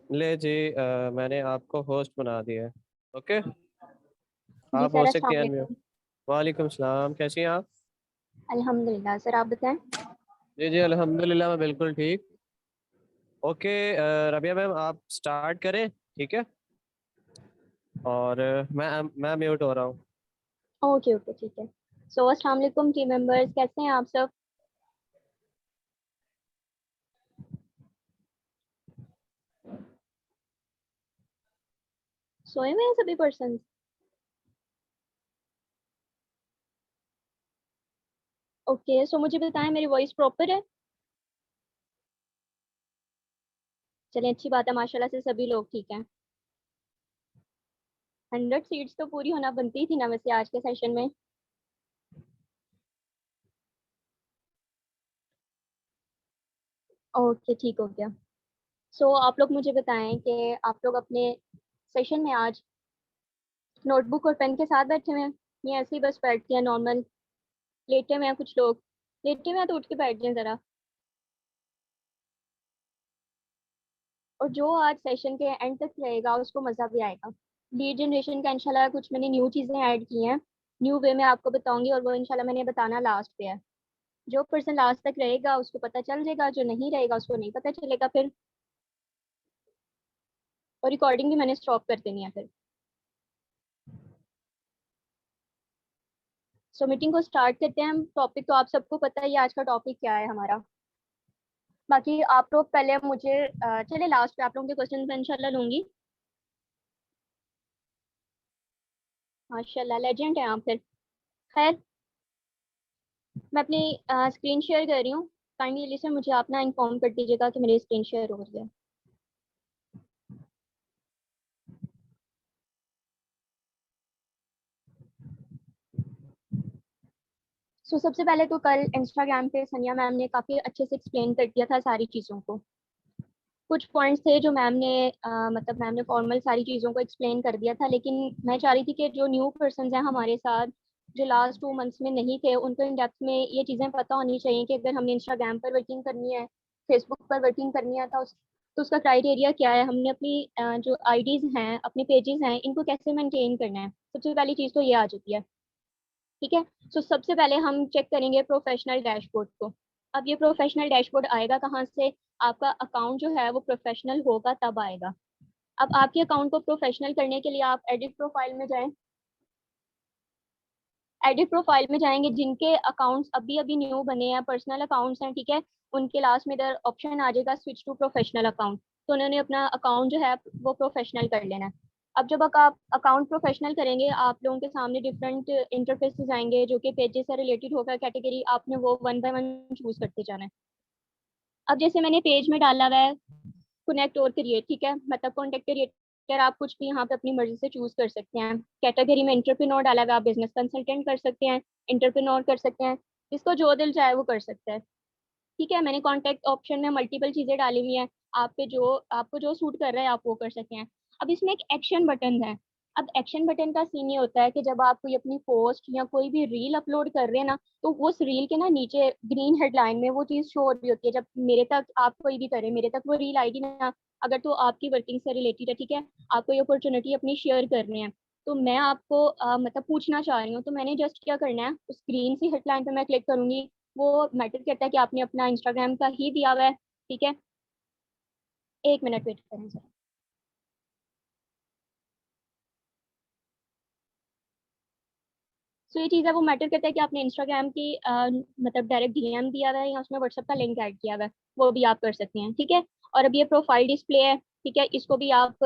ले जी, मैंने आपको होस्ट बना दिया है। ओके, जी आप हो सर, सकती अस्सलाम हैं अनम्यूट। वालेकुम। वालेकुम सलाम, कैसी हैं आप? अल्हम्दुलिल्लाह सर, आप बताएं। जी जी अल्हम्दुलिल्लाह, मैं बिल्कुल ठीक। ओके, रबिया मैम आप स्टार्ट करें, ठीक है। और मैं म्यूट हो रहा हूँ। ओके ओके, ठीक है। सो अस्सलाम वालेकुम टीम मेंबर्स, कैसे हैं आप सब? सोए हुए हैं सभी पर्सन? ओके, सो मुझे बताएं, मेरी वॉइस प्रॉपर है? चलें, अच्छी बात है, माशाल्लाह से सभी लोग ठीक हैं। 100 सीट्स तो पूरी होना बनती थी ना वैसे आज के सेशन में। ओके, ठीक हो गया। सो आप लोग मुझे बताएं कि आप लोग अपने सेशन में आज नोटबुक और पेन के साथ बैठे हुए हैं या ऐसे ही बस बैठ के नॉर्मल लेटे हुए हैं? कुछ लोग लेटे हुए हैं तो उठ के बैठ जाएं जरा। और जो आज सेशन के एंड तक रहेगा उसको मज़ा भी आएगा। लीड जनरेशन का इंशाल्लाह कुछ मैंने न्यू चीज़ें ऐड की हैं, न्यू वे में आपको बताऊंगी, और वो इंशाल्लाह मैंने बताना लास्ट पे है। जो पर्सन लास्ट तक रहेगा उसको पता चल जाएगा, जो नहीं रहेगा उसको नहीं पता चलेगा फिर। और रिकॉर्डिंग भी मैंने स्टॉप कर देनी है फिर। सो मीटिंग को स्टार्ट करते हैं हम। टॉपिक तो आप सबको पता है, ये आज का टॉपिक क्या है हमारा। बाकी आप लोग पहले मुझे चले लास्ट पे आप लोगों के क्वेश्चन मैं इंशाल्लाह लूंगी। माशाल्लाह, लेजेंड है आप फिर। खैर, मैं अपनी स्क्रीन शेयर कर रही हूँ। काइंडली से मुझे आप ना इन्फॉर्म कर दीजिएगा कि मेरी स्क्रीन शेयर हो रही है। सबसे पहले तो कल इंस्टाग्राम पे सनिया मैम ने काफ़ी अच्छे से एक्सप्लेन कर दिया था सारी चीज़ों को। कुछ पॉइंट्स थे जो मैम ने मतलब मैम ने फॉर्मल सारी चीज़ों को एक्सप्लेन कर दिया था, लेकिन मैं चाह रही थी कि जो न्यू पर्सन हैं हमारे साथ, जो लास्ट 2 मंथ्स में नहीं थे, उनको इन डेप्थ में ये चीज़ें पता होनी चाहिए कि अगर हमने इंस्टाग्राम पर वर्किंग करनी है, फेसबुक पर वर्किंग करनी है, तो उसका क्राइटेरिया क्या है, हमने अपनी जो आईडीज़ हैं, अपने पेजेस हैं, इनको कैसे मेंटेन करना है। सबसे पहली चीज़ तो ये आ जाती है। ठीक है। सबसे पहले हम चेक करेंगे प्रोफेशनल डैशबोर्ड को। अब ये प्रोफेशनल डैशबोर्ड आएगा कहाँ से? आपका अकाउंट जो है वो प्रोफेशनल होगा तब आएगा। अब आपके अकाउंट को प्रोफेशनल करने के लिए आप एडिट प्रोफाइल में जाएं। एडिट प्रोफाइल में जाएंगे, जिनके अकाउंट्स अभी अभी न्यू बने हैं, पर्सनल अकाउंट्स हैं, ठीक है, उनके लास्ट में इधर ऑप्शन आ जाएगा स्विच टू प्रोफेशनल अकाउंट। तो उन्होंने अपना अकाउंट जो है वो प्रोफेशनल कर लेना है। अब जब आप अकाउंट प्रोफेशनल करेंगे, आप लोगों के सामने डिफरेंट इंटरफेसेस आएंगे जो कि पेजेस से रिलेटेड होगा, कैटेगरी आपने वो वन बाय वन चूज करते जाना है। अब जैसे मैंने पेज में डाला हुआ है कनेक्ट और क्रिएट, ठीक है, मतलब कॉन्टेक्ट क्रिएटर आप कुछ भी यहाँ पे अपनी मर्जी से चूज कर सकते हैं। कैटेगरी में एंटरप्रेन्योर डाला हुआ, आप बिजनेस कंसल्टेंट कर सकते हैं, एंटरप्रेन्योर कर सकते हैं, जिसको जो दिल चाहे वो कर सकता है। ठीक है, मैंने कॉन्टेक्ट ऑप्शन में मल्टीपल चीजें डाली हुई हैं, आप पे जो आपको जो सूट कर रहा है आप वो कर सकते हैं। अब इसमें एक एक्शन बटन है। अब एक्शन बटन का सीन ये होता है कि जब आप कोई अपनी पोस्ट या कोई भी रील अपलोड कर रहे हैं ना, तो उस रील के ना नीचे ग्रीन हेडलाइन में वो चीज शो हो रही होती है। जब मेरे तक आप कोई भी करे, मेरे तक वो रील आएगी ना, अगर तो आपकी वर्किंग से रिलेटेड है, ठीक है, आपको ये अपॉर्चुनिटी अपनी शेयर करनी है, तो मैं आपको मतलब पूछना चाह रही हूँ, तो मैंने जस्ट क्या करना है, उस ग्रीन सी हेडलाइन पे मैं क्लिक करूंगी। वो मैटर करता है कि आपने अपना इंस्टाग्राम का ही दिया हुआ है, ठीक है। एक मिनट वेट करें सर। ये चीज़ है, वो मैटर करता है कि आपने इंस्टाग्राम की मतलब डायरेक्ट डीएम दिया हुआ है या उसमें व्हाट्सएप का लिंक ऐड किया हुआ है, वो भी आप कर सकते हैं, ठीक है। और अब ये प्रोफाइल डिस्प्ले है, ठीक है, इसको भी आप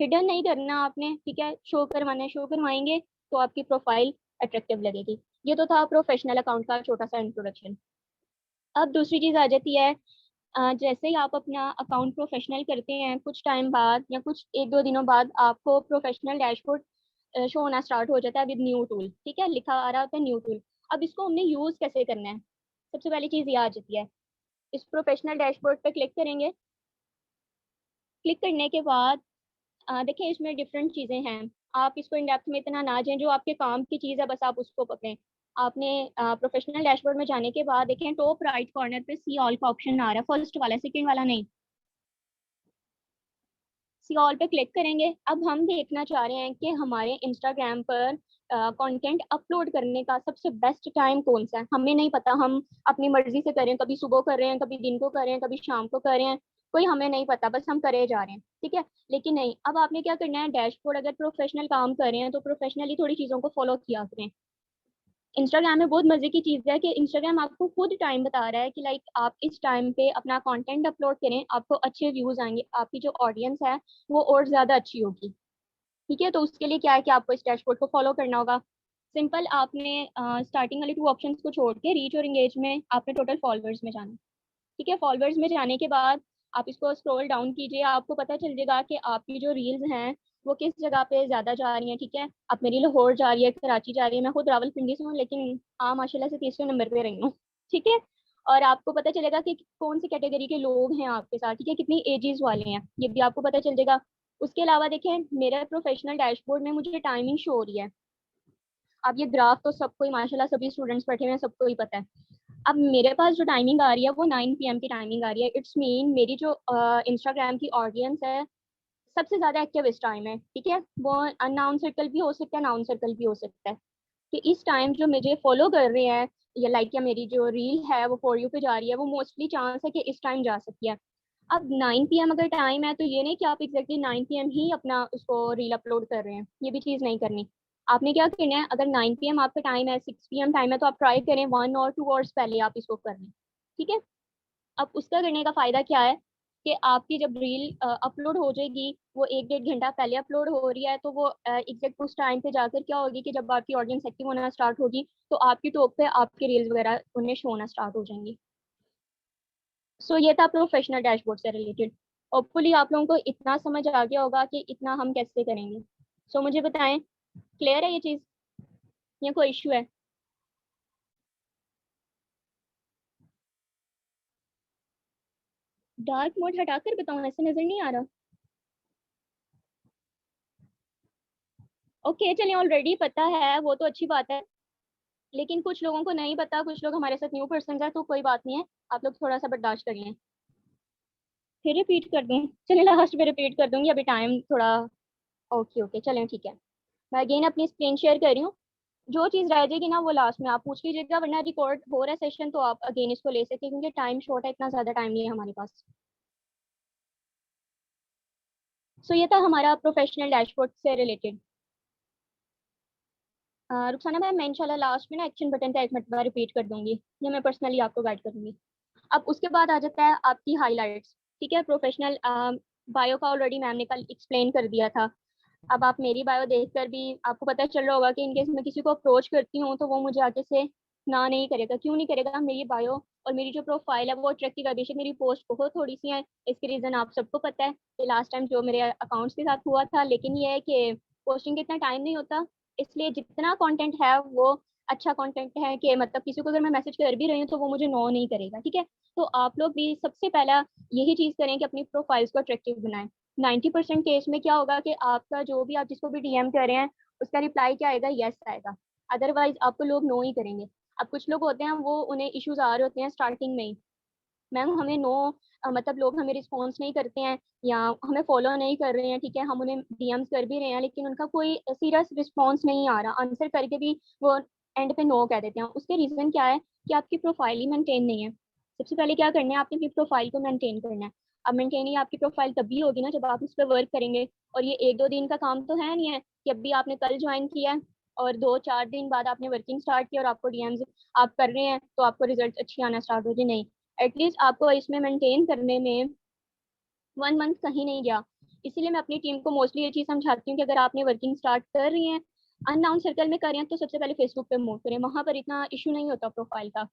हिडन नहीं करना आपने, ठीक है, शो करवाना है, शो करवाएंगे तो आपकी प्रोफाइल अट्रैक्टिव लगेगी। ये तो था प्रोफेशनल अकाउंट का छोटा सा इंट्रोडक्शन। अब दूसरी चीज़ आ जाती है, जैसे ही आप अपना अकाउंट प्रोफेशनल करते हैं, कुछ टाइम बाद या कुछ एक दो दिनों बाद आपको प्रोफेशनल डैशबोर्ड शो होना स्टार्ट हो जाता है विद न्यू टूल, ठीक है, लिखा आ रहा होता है न्यू टूल। अब इसको हमने यूज़ कैसे करना है? सबसे पहली चीज़ ये आ जाती है, इस प्रोफेशनल डैशबोर्ड पे क्लिक करेंगे। क्लिक करने के बाद देखिए इसमें डिफरेंट चीज़ें हैं। आप इसको इन डेप्थ में इतना ना जाएं, जो आपके काम की चीज़ है बस आप उसको पकड़ें। आपने प्रोफेशनल डैशबोर्ड में जाने के बाद देखें टॉप राइट कॉर्नर पे सी ऑल का ऑप्शन आ रहा है, फर्स्ट वाला, सेकंड वाला नहीं। सी ऑल पे क्लिक करेंगे। अब हम देखना चाह रहे हैं कि हमारे इंस्टाग्राम पर कंटेंट अपलोड करने का सबसे बेस्ट टाइम कौन सा है। हमें नहीं पता, हम अपनी मर्जी से करें, कभी सुबह कर रहे हैं, कभी दिन को कर रहे हैं, कभी शाम को कर रहे हैं, कोई हमें नहीं पता, बस हम करे जा रहे हैं, ठीक है। लेकिन नहीं, अब आपने क्या करना है, डैशबोर्ड अगर प्रोफेशनल काम कर रहे हैं तो प्रोफेशनली थोड़ी चीज़ों को फॉलो किया करें। इंस्टाग्राम में बहुत मजे की चीज़ है कि इंस्टाग्राम आपको खुद टाइम बता रहा है कि लाइक आप इस टाइम पे अपना कंटेंट अपलोड करें, आपको अच्छे व्यूज आएंगे, आपकी जो ऑडियंस है वो और ज़्यादा अच्छी होगी, ठीक है। तो उसके लिए क्या है कि आपको इस डैशबोर्ड को फॉलो करना होगा। सिंपल, आपने स्टार्टिंग वाले 2 ऑप्शंस को छोड़ के रीच और एंगेज में आपने टोटल फॉलोअर्स में जाना, ठीक है। फॉलोअर्स में जाने के बाद आप इसको स्क्रॉल डाउन कीजिए, आपको पता चल जाएगा कि आपकी जो रील्स हैं वो किस जगह पे ज़्यादा जा रही हैं, ठीक है। अब मेरी लाहौर जा रही है, कराची जा रही है, मैं खुद रावलपिंडी से हूँ, लेकिन हाँ माशाल्लाह से तीसरे नंबर पे रही हूँ, ठीक है। और आपको पता चलेगा कि कौन सी कैटेगरी के लोग हैं आपके साथ, ठीक है, कितनी एजेस वाले हैं, ये भी आपको पता चल जाएगा। उसके अलावा देखें, मेरा प्रोफेशनल डैशबोर्ड में मुझे टाइमिंग शो हो रही है। अब ये ग्राफ तो सबको ही माशाल्लाह, सभी स्टूडेंट्स बैठे हुए हैं, सबको ही पता है। अब मेरे पास जो टाइमिंग आ रही है वो 9 PM की टाइमिंग आ रही है। इट्स मीन मेरी जो इंस्टाग्राम की ऑडियंस है सबसे ज़्यादा एक्टिव इस टाइम है, ठीक है। वो अननाउन सर्कल भी हो सकता है, नाउन सर्कल भी हो सकता है, कि इस टाइम जो मुझे फॉलो कर रहे हैं या लाइक या मेरी जो रील है वो फॉर यू पे जा रही है, वो मोस्टली चांस है कि इस टाइम जा सकती है। अब 9 PM अगर टाइम है तो ये नहीं कि आप एग्जैक्टली 9 PM ही अपना उसको रील अपलोड कर रहे हैं, ये भी चीज़ नहीं करनी। आपने क्या करना है, अगर 9 PM आपका टाइम है, 6 PM टाइम है, तो आप ट्राई करें 1 और 2 आवर्स पहले आप इसको कर लें, ठीक है। अब उसका करने का फ़ायदा क्या है कि आपकी जब रील अपलोड हो जाएगी, वो 1 डेढ़ घंटा पहले अपलोड हो रही है, तो वो एग्जैक्ट उस टाइम पे जाकर क्या होगी कि जब आपकी ऑडियंस एक्टिव होना स्टार्ट होगी तो आपकी टॉप पे आपकी रील्स वगैरह उन्हें शो होना स्टार्ट हो जाएंगी। सो ये था प्रोफेशनल डैशबोर्ड से रिलेटेड। होपफुली आप लोगों को इतना समझ आ गया होगा कि इतना हम कैसे करेंगे। सो मुझे बताएं, क्लियर है ये चीज़ या कोई इशू है? डार्क मोड हटाकर बताऊं, ऐसे नज़र नहीं आ रहा? ओके चलिए, ऑलरेडी पता है वो तो अच्छी बात है, लेकिन कुछ लोगों को नहीं पता, कुछ लोग हमारे साथ न्यू पर्सन है, तो कोई बात नहीं है, आप लोग थोड़ा सा बर्दाश्त करिए। फिर रिपीट कर दूं? चलिए लास्ट में रिपीट कर दूंगी, अभी टाइम थोड़ा। ओके ओके चलें, ठीक है। मैं अगेन अपनी स्क्रीन शेयर कर रही हूँ। जो चीज़ रह जाएगी ना वो लास्ट में आप पूछ लीजिएगा, वरना रिकॉर्ड हो रहा है सेशन तो आप अगेन इसको ले सकते हैं, क्योंकि टाइम शॉर्ट है, इतना ज़्यादा टाइम नहीं है हमारे पास। सो ये था हमारा प्रोफेशनल डैशबोर्ड से रिलेटेड। रुखसाना मैम, मैं इंशाल्लाह लास्ट में ना एक्शन बटन का एक मरतबा रिपीट कर दूंगी, या मैं पर्सनली आपको गाइड करूंगी। अब उसके बाद आ जाता है आपकी हाइलाइट्स, ठीक है। प्रोफेशनल बायो का ऑलरेडी मैम ने कल एक्सप्लेन कर दिया था। अब आप मेरी बायो देखकर भी आपको पता चल रहा होगा कि इनकेस मैं किसी को अप्रोच करती हूँ तो वो मुझे आगे से ना नहीं करेगा। क्यों नहीं करेगा? मेरी बायो और मेरी जो प्रोफाइल है वो अट्रैक्टिव है। बेशक मेरी पोस्ट बहुत थोड़ी सी है, इसके रीज़न आप सबको पता है कि लास्ट टाइम जो मेरे अकाउंट्स के साथ हुआ था, लेकिन ये है कि पोस्टिंग का इतना टाइम नहीं होता, इसलिए जितना कंटेंट है वो अच्छा कंटेंट है कि मतलब किसी को अगर मैं मैसेज कर भी रही हूँ तो वो मुझे नो नहीं करेगा, ठीक है। तो आप लोग भी सबसे पहला यही चीज़ करें कि अपनी प्रोफाइल्स को अट्रैक्टिव बनाएं। 90% केस में क्या होगा कि आपका जो भी आप जिसको भी डीएम कर रहे हैं उसका रिप्लाई क्या आएगा? यस आएगा। अदरवाइज आपको लोग नो ही करेंगे। अब कुछ लोग होते हैं वो उन्हें इश्यूज आ रहे होते हैं स्टार्टिंग में ही, मैम हमें नो मतलब लोग हमें रिस्पॉन्स नहीं करते हैं या हमें फॉलो नहीं कर रहे हैं, ठीक है, हम उन्हें डीएम्स कर भी रहे हैं लेकिन उनका कोई सीरियस रिस्पॉन्स नहीं आ रहा, आंसर करके भी वो एंड पे नो कह देते हैं। उसके रीज़न क्या है कि आपकी प्रोफाइल ही मेंटेन नहीं है। सबसे पहले क्या करना है, आपने अपनी प्रोफाइल को मेंटेन करना है। अब मेंटेन ही आपकी प्रोफाइल तभी होगी ना जब आप उस पर वर्क करेंगे। और ये 1-2 दिन का काम तो है नहीं है कि अभी आपने कल ज्वाइन किया है और 2-4 दिन बाद आपने वर्किंग स्टार्ट किया और आपको डीएम्स आप कर रहे हैं तो आपको रिजल्ट अच्छी आना स्टार्ट हो जाए। नहीं, एटलीस्ट आपको इसमें मेंटेन करने में 1 मंथ कहीं नहीं गया। इसीलिए मैं अपनी टीम को मोस्टली ये चीज़ समझाती हूँ कि अगर आपने वर्किंग स्टार्ट कर रही हैं, अननाउन सर्कल में कर रहे हैं, तो सबसे पहले फेसबुक पे मूव करें, वहाँ पर इतना इशू नहीं होता प्रोफाइल का।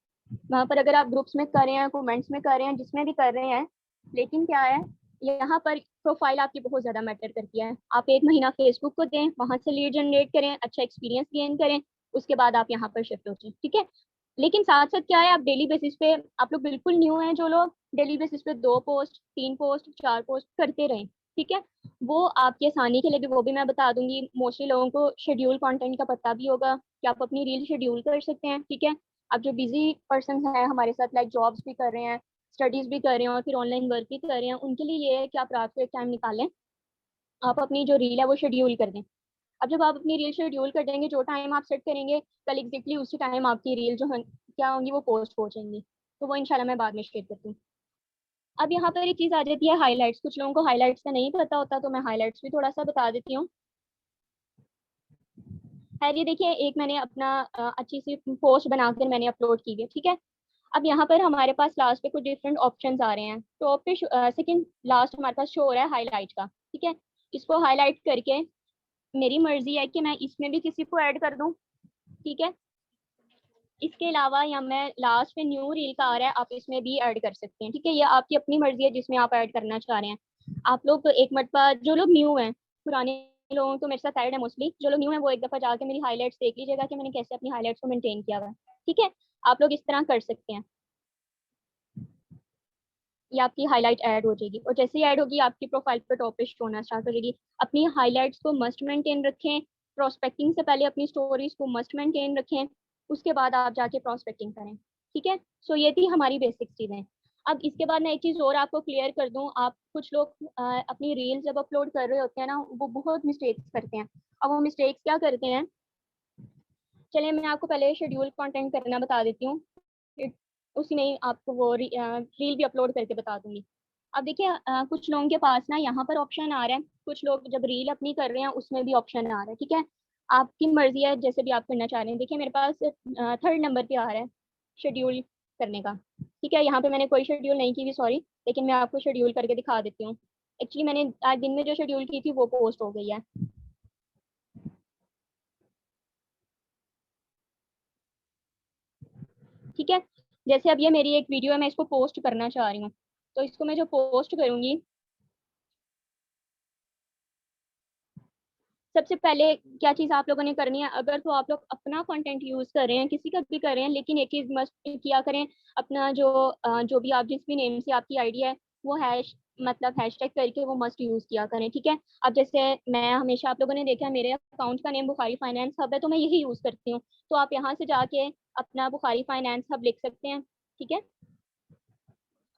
वहाँ पर अगर आप ग्रुप्स में कर रहे हैं, कमेंट्स में कर रहे हैं, जिसमें भी कर रहे हैं, लेकिन क्या है, यहाँ पर प्रोफाइल आपकी बहुत ज़्यादा मैटर करती है। आप 1 महीना फेसबुक को दें, वहाँ से लीड जनरेट करें, अच्छा एक्सपीरियंस गेन करें, उसके बाद आप यहाँ पर शिफ्ट हो जाए, ठीक है। लेकिन साथ साथ क्या है, आप डेली बेसिस पे, आप लोग बिल्कुल न्यू हैं जो लोग, डेली बेसिस पे 2 पोस्ट 3 पोस्ट 4 पोस्ट करते रहें, ठीक है। वो आपकी आसानी के लिए भी, वो भी मैं बता दूंगी। मोस्टली लोगों को शेड्यूल कंटेंट का पता भी होगा कि आप अपनी रील शेड्यूल कर सकते हैं, ठीक है। अब जो बिजी पर्सन हैं हमारे साथ, लाइक जॉब्स भी कर रहे हैं, स्टडीज भी कर रहे हैं और फिर ऑनलाइन वर्क भी कर रहे हैं, उनके लिए ये है कि आप रात को एक टाइम निकालें आप अपनी जो रील है वो शेड्यूल कर दें। अब जब आप अपनी रील शेड्यूल कर देंगे, जो टाइम आप सेट करेंगे कल एग्जैक्टली उसी टाइम आपकी रील जो क्या होंगी वो पोस्ट हो जाएंगी। तो वो इंशाल्लाह मैं बाद में शेयर करती हूँ। अब यहाँ पर एक चीज़ आ जाती है हाईलाइट्स। कुछ लोगों को हाईलाइट्स का नहीं पता होता, तो मैं हाईलाइट्स भी थोड़ा सा बता देती हूँ। खैर ये देखिए, एक मैंने अपना अच्छी सी पोस्ट बनाकर मैंने अपलोड की है, ठीक है। अब यहाँ पर हमारे पास लास्ट पे कुछ डिफरेंट ऑप्शंस आ रहे हैं। टॉप पे सेकंड लास्ट हमारे पास शो हो रहा है हाईलाइट का, ठीक है। इसको हाईलाइट करके मेरी मर्जी है कि मैं इसमें भी किसी को ऐड कर दूं, ठीक है। इसके अलावा या मैं लास्ट में न्यू रील का आ रहा है, आप इसमें भी ऐड कर सकते हैं, ठीक है। ये आपकी अपनी मर्जी है जिसमें आप ऐड करना चाह रहे हैं। आप लोग एक मरतबा, जो लोग न्यू हैं, पुराने लोगों तो मेरे साथ ऐड है मोस्टली, जो लोग न्यू हैं वो एक दफा जाके मेरी हाईलाइट्स देख लीजिएगा कि मैंने कैसे अपनी हाईलाइट्स को मेंटेन किया हुआ है, ठीक है। आप लोग इस तरह कर सकते हैं। ये आपकी हाईलाइट ऐड हो जाएगी, और जैसे ही ऐड होगी आपकी प्रोफाइल पर टॉप पे शो होना स्टार्ट हो जाएगी। अपनी हाईलाइट्स को मस्ट मेंटेन रखें। प्रोस्पेक्टिंग से पहले अपनी स्टोरीज को मस्ट मेंटेन रखें, उसके बाद आप जाके प्रोस्पेक्टिंग करें, ठीक है। सो ये थी हमारी बेसिक चीज़ें। अब इसके बाद मैं एक चीज़ और आपको क्लियर कर दूं। आप कुछ लोग अपनी रील जब अपलोड कर रहे होते हैं ना, वो बहुत मिस्टेक्स करते हैं। अब वो मिस्टेक्स क्या करते हैं, चलिए मैं आपको पहले शेड्यूल कंटेंट करना बता देती हूँ, फिर उसी में ही आपको वो रील भी अपलोड करके बता दूंगी। अब देखिए, कुछ लोगों के पास ना यहाँ पर ऑप्शन आ रहा है, कुछ लोग जब रील अपनी कर रहे हैं उसमें भी ऑप्शन आ रहा है, ठीक है। आपकी मर्जी है जैसे भी आप करना चाह रहे हैं। देखिए मेरे पास थर्ड नंबर पे आ रहा है शेड्यूल करने का, ठीक है। यहाँ पे मैंने कोई शेड्यूल नहीं की हुई, सॉरी, लेकिन मैं आपको शेड्यूल करके दिखा देती हूँ। एक्चुअली मैंने आज दिन में जो शेड्यूल की थी वो पोस्ट हो गई है, ठीक है। जैसे अब ये मेरी एक वीडियो है, मैं इसको पोस्ट करना चाह रही हूँ, तो इसको मैं जो पोस्ट करूंगी, सबसे पहले क्या चीज़ आप लोगों ने करनी है, अगर तो आप लोग अपना कंटेंट यूज कर रहे हैं, किसी का भी कर रहे हैं, लेकिन एक चीज़ मस्ट किया करें, अपना जो भी आप जिस भी नेम से आपकी आईडी है वो मतलब हैशटैग करके वो मस्ट यूज किया करें, ठीक है। अब जैसे मैं हमेशा, आप लोगों ने देखा है मेरे अकाउंट का नेम बुखारी फाइनेंस हब है, तो मैं यही यूज करती हूँ। तो आप यहाँ से जाके अपना बुखारी फाइनेंस हब लिख सकते हैं, ठीक है।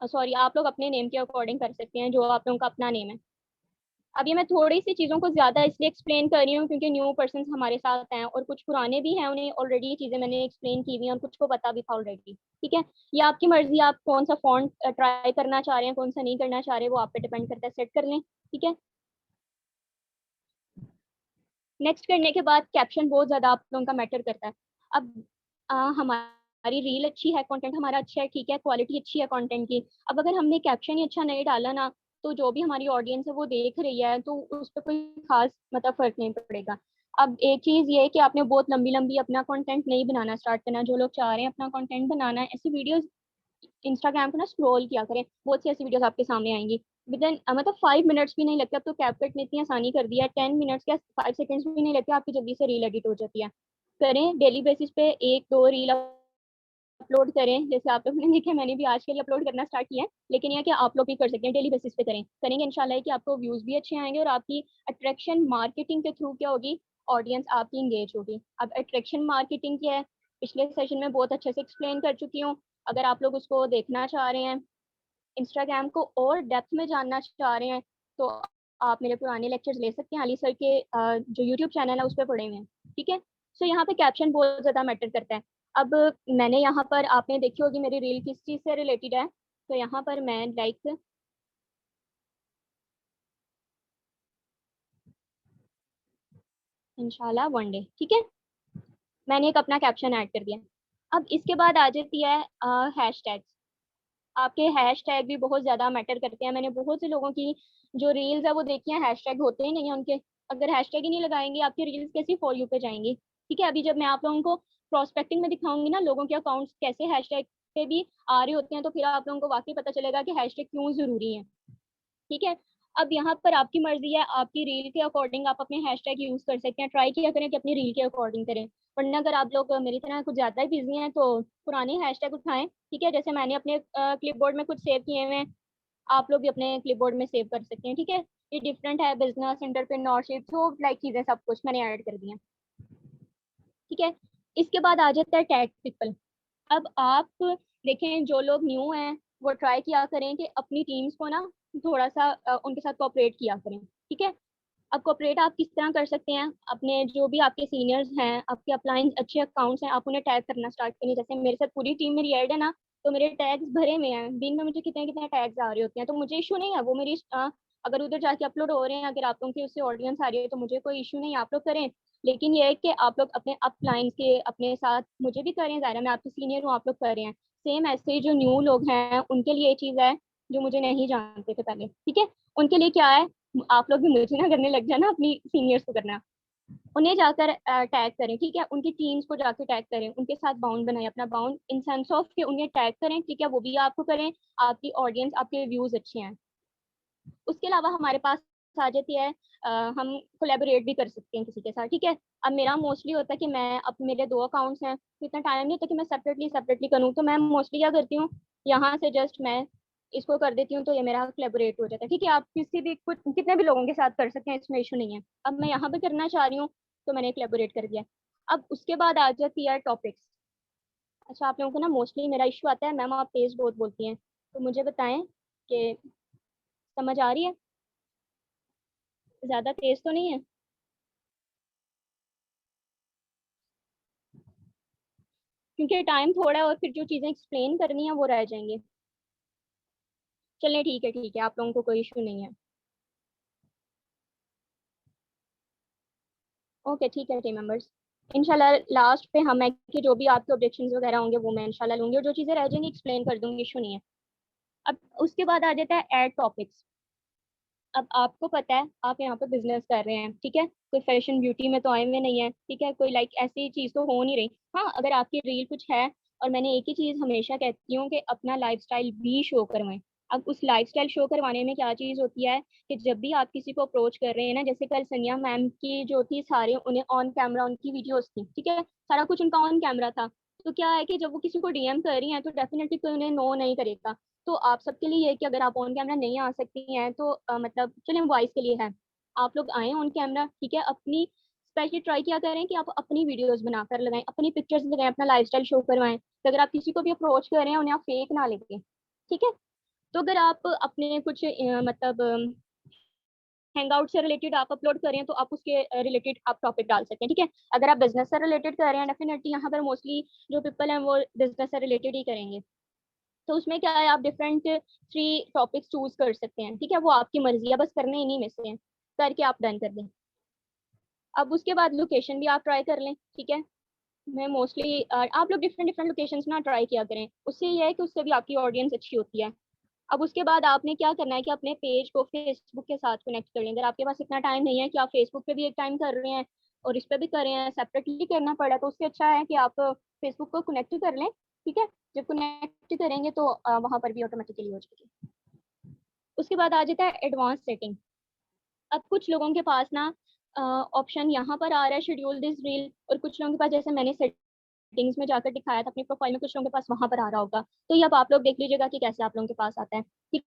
सॉरी, आप लोग अपने नेम के अकॉर्डिंग कर सकते हैं जो आप लोगों का अपना नेम है। अब ये मैं थोड़ी सी चीज़ों को ज़्यादा इसलिए एक्सप्लेन कर रही हूँ क्योंकि न्यू पर्सन हमारे साथ हैं, और कुछ पुराने भी हैं, उन्हें ऑलरेडी ये चीज़ें मैंने एक्सप्लेन की हुई हैं और कुछ को पता भी था ऑलरेडी, ठीक है। ये आपकी मर्जी, आप कौन सा फॉन्ट ट्राई करना चाह रहे हैं, कौन सा नहीं करना चाह रहे, वो आप पे डिपेंड करता है, सेट कर लें, ठीक है। नेक्स्ट करने के बाद कैप्शन बहुत ज़्यादा आप लोगों का मैटर करता है। अब हमारी रील अच्छी है, कंटेंट हमारा अच्छा है, ठीक है, क्वालिटी अच्छी है कंटेंट की। अब अगर हमने कैप्शन ही अच्छा नहीं डाला ना, तो जो भी हमारी ऑडियंस है वो देख रही है तो उस पर कोई खास मतलब फर्क नहीं पड़ेगा। अब एक चीज़ ये है कि आपने बहुत लंबी लंबी अपना कंटेंट नहीं बनाना स्टार्ट करना। जो लोग चाह रहे हैं अपना कंटेंट बनाना है, ऐसी वीडियोस इंस्टाग्राम को ना स्क्रॉल किया करें, बहुत सी ऐसी वीडियोस आपके सामने आएंगी विद इन मतलब 5 मिनट्स भी नहीं लगते। अब तो कैपकट ने इतनी आसानी कर दिया है, 10 मिनट्स क्या 5 सेकंड्स भी नहीं लगते, आपकी जल्दी से रील एडिट हो जाती है। करें डेली बेसिस पे एक दो रील अपलोड करें, जैसे आप लोगों ने देखा मैंने भी आज के लिए अपलोड करना स्टार्ट किया है, लेकिन यह कि आप लोग भी कर सकते हैं, डेली बेसिस पे करेंगे इंशाल्लाह कि आपको व्यूज भी अच्छे आएंगे और आपकी अट्रैक्शन मार्केटिंग के थ्रू क्या होगी, ऑडियंस आपकी इंगेज होगी। अब अट्रैक्शन मार्केटिंग क्या है, पिछले सेशन में बहुत अच्छे से एक्सप्लेन कर चुकी हूँ। अगर आप लोग उसको देखना चाह रहे हैं, इंस्टाग्राम को और डेप्थ में जानना चाह रहे हैं, तो आप मेरे पुराने लेक्चर्स ले सकते हैं, अली सर के जो यूट्यूब चैनल है उस पर पढ़े हुए हैं, ठीक है। सो यहाँ पे कैप्शन बहुत ज़्यादा मैटर करता है। अब मैंने यहाँ पर, आपने देखी होगी मेरी रील किस चीज़ से रिलेटेड है, तो यहाँ पर मैं लाइक इंशाल्लाह वन डे, ठीक है, मैंने एक अपना कैप्शन ऐड कर दिया। अब इसके बाद आ जाती है हैशटैग्स। आपके हैशटैग भी बहुत ज़्यादा मैटर करते हैं। मैंने बहुत से लोगों की जो रील्स है वो देखी हैं, हैशटैग होते ही नहीं है उनके। अगर हैशटैग ही नहीं लगाएंगे आपकी रील्स कैसी फॉर यू पे जाएंगी, ठीक है। अभी जब मैं आप लोगों को प्रोस्पेक्टिंग में दिखाऊंगी ना लोगों के अकाउंट्स कैसे हैशटैग पे भी आ रहे होते हैं, तो फिर आप लोगों को वाकई पता चलेगा कि हैशटैग क्यों ज़रूरी है, ठीक है। अब यहाँ पर आपकी मर्जी है, आपकी रील के अकॉर्डिंग आप अपने हैशटैग यूज कर सकते हैं। ट्राई किया करें कि अपनी रील के अकॉर्डिंग करें, वरना अगर आप लोग मेरी तरह कुछ ज्यादा ही बिजी हैं तो पुराने हैशटैग उठाएं, ठीक है। जैसे मैंने अपने क्लिपबोर्ड में कुछ सेव किए हुए हैं, आप लोग भी अपने क्लिपबोर्ड में सेव कर सकते हैं, ठीक है। ये डिफरेंट है, बिजनेस, एंटरप्रेन्योरशिप, जो लाइक चीजें सब कुछ मैंने ऐड कर दी हैं, ठीक है। इसके बाद आ जाता है टैग पीपल। अब आप देखें, जो लोग न्यू हैं वो ट्राई किया करें कि अपनी टीम्स को ना थोड़ा सा उनके साथ कोऑपरेट किया करें, ठीक है। अब कॉपरेट आप किस तरह कर सकते हैं, अपने जो भी आपके सीनियर्स हैं, आपके अपलाइन अच्छे अकाउंट्स हैं, आप उन्हें टैग करना स्टार्ट करिए। जैसे मेरे साथ पूरी टीम मेरी ऐड है ना, तो मेरे टैग्स भरे हुए हैं, दिन में मुझे कितने कितने टैग्स आ रहे होते हैं, तो मुझे इशू नहीं है। वो मेरी अगर उधर जाके अपलोड हो रहे हैं, अगर आप लोगों की उससे ऑडियंस आ रही है, तो मुझे कोई इशू नहीं है, आप लोग करें। लेकिन ये है कि आप लोग अपने अपलाइन के अपने साथ मुझे भी करें, ज़ाहिर है मैं आपकी सीनियर हूँ, आप लोग कर रहे हैं। सेम ऐसे जो न्यू लोग हैं उनके लिए ये चीज़ है, जो मुझे नहीं जानते थे पहले, ठीक है, उनके लिए क्या है, आप लोग भी मुझे ना करने लग जाना, अपनी सीनियर्स को करना। उन्हें जाकर टैग करें, ठीक है, उनकी टीम्स को जाकर टैग करें, उनके साथ बाउंड बनाएं, अपना बाउंड इन सेंस ऑफ कि उन्हें टैग करें, ठीक है, वो भी आपको करें, आपकी ऑडियंस, आपके व्यूज अच्छे हैं। उसके अलावा हमारे पास आ जाती है हम कोलेबोरेट भी कर सकते हैं किसी के साथ, ठीक है। अब मेरा मोस्टली होता है कि मैं, अब मेरे 2 अकाउंट्स हैं, तो इतना टाइम नहीं होता कि मैं सेपरेटली करूँ, तो मैं मोस्टली क्या करती हूँ, यहाँ से जस्ट मैं इसको कर देती हूँ, तो ये मेरा कोलेबोरेट हो जाता है, ठीक है। आप किसी भी कुछ कितने भी लोगों के साथ कर सकते हैं, इसमें इशू नहीं है। अब मैं यहाँ पे करना चाह रही हूँ, तो मैंने कोलेबोरेट कर दिया। अब उसके बाद आ जाती है टॉपिक्स। अच्छा, आप लोगों को ना मोस्टली मेरा इशू आता है, मैम आप तेज बहुत बोलती हैं, तो मुझे बताएं कि समझ आ रही है, ज्यादा तेज तो नहीं है? क्योंकि टाइम थोड़ा है और फिर जो चीज़ें एक्सप्लेन करनी है वो रह जाएंगे। चलिए ठीक है, आप लोगों को कोई इशू नहीं है। ओके ठीक है टीम मेंबर्स, इंशाल्लाह लास्ट पे हम कि जो भी आपके ऑब्जेक्शंस वगैरह होंगे वो मैं इंशाल्लाह लूंगी, और जो चीज़ें रह जाएंगी एक्सप्लेन कर दूंगी, इशू नहीं है। अब उसके बाद आ जाता है एड टॉपिक्स। अब आपको पता है आप यहाँ पे बिजनेस कर रहे हैं, ठीक है, कोई फैशन ब्यूटी में तो आए हुए नहीं है, ठीक है, कोई लाइक ऐसी चीज़ तो हो नहीं रही। हाँ, अगर आपकी रील कुछ है, और मैंने एक ही चीज़ हमेशा कहती हूँ कि अपना लाइफस्टाइल भी शो करवाएं। अब उस लाइफस्टाइल शो करवाने में क्या चीज़ होती है कि जब भी आप किसी को अप्रोच कर रहे हैं ना, जैसे कल सनिया मैम की जो थी, सारे उन्हें ऑन कैमरा उनकी वीडियोस थी, ठीक है, सारा कुछ उनका ऑन कैमरा था। तो क्या है कि जब वो किसी को डीएम कर रही हैं, तो डेफिनेटली कोई उन्हें नो नहीं करेगा। तो आप सबके लिए ये है कि अगर आप ऑन कैमरा नहीं आ सकती हैं, तो मतलब चलिए वॉइस के लिए है, आप लोग आए ऑन कैमरा, ठीक है, अपनी स्पेशली ट्राई किया करें कि आप अपनी वीडियोस बनाकर लगाएं, अपनी पिक्चर्स लगाएं, अपना लाइफस्टाइल शो करवाएं। तो अगर आप किसी को भी अप्रोच कर रहे हैं, उन्हें आप फेक ना लगे, ठीक है। तो अगर आप अपने कुछ मतलब हैंगआउट से रिलेटेड आप अपलोड करें, तो आप उसके रिलेटेड आप टॉपिक डाल सकते हैं, ठीक है। अगर आप बिजनेस से रिलेटेड कर रहे हैं, डेफिनेटली यहाँ पर मोस्टली जो पीपल हैं वो बिजनेस से रिलेटेड ही करेंगे। तो उसमें क्या है, आप डिफरेंट 3 टॉपिक्स चूज कर सकते हैं, ठीक है, वो आपकी मर्जी है, बस करने इन्हीं में से हैं, करके आप डन कर दें। अब उसके बाद लोकेशन भी आप ट्राई कर लें, ठीक है। मैं मोस्टली आप लोग डिफरेंट डिफरेंट लोकेशंस ना ट्राई किया करें, उससे ये है कि उससे भी आपकी ऑडियंस अच्छी होती है। अब उसके बाद आपने क्या करना है कि अपने पेज को फेसबुक के साथ कनेक्ट कर लें। अगर आपके पास इतना टाइम नहीं है कि आप फेसबुक पे भी एक टाइम कर रहे हैं और इस पे भी कर रहे हैं, सेपरेटली करना पड़ा, तो उससे अच्छा है कि आप फेसबुक को कनेक्ट कर लें, ठीक है। जब कनेक्ट करेंगे तो वहाँ पर भी ऑटोमेटिकली हो जाएगी। उसके बाद आ जाता है एडवांस सेटिंग। अब कुछ लोगों के पास ना ऑप्शन यहाँ पर आ रहा है शेड्यूल दिस रील, और कुछ लोगों के पास, जैसे मैंने सेटिंग्स में जाकर दिखाया था अपनी प्रोफाइल में, कुछ लोगों के पास वहाँ पर आ रहा होगा। तो ये अब आप लोग देख लीजिएगा कि कैसे आप लोगों के पास आता है, ठीक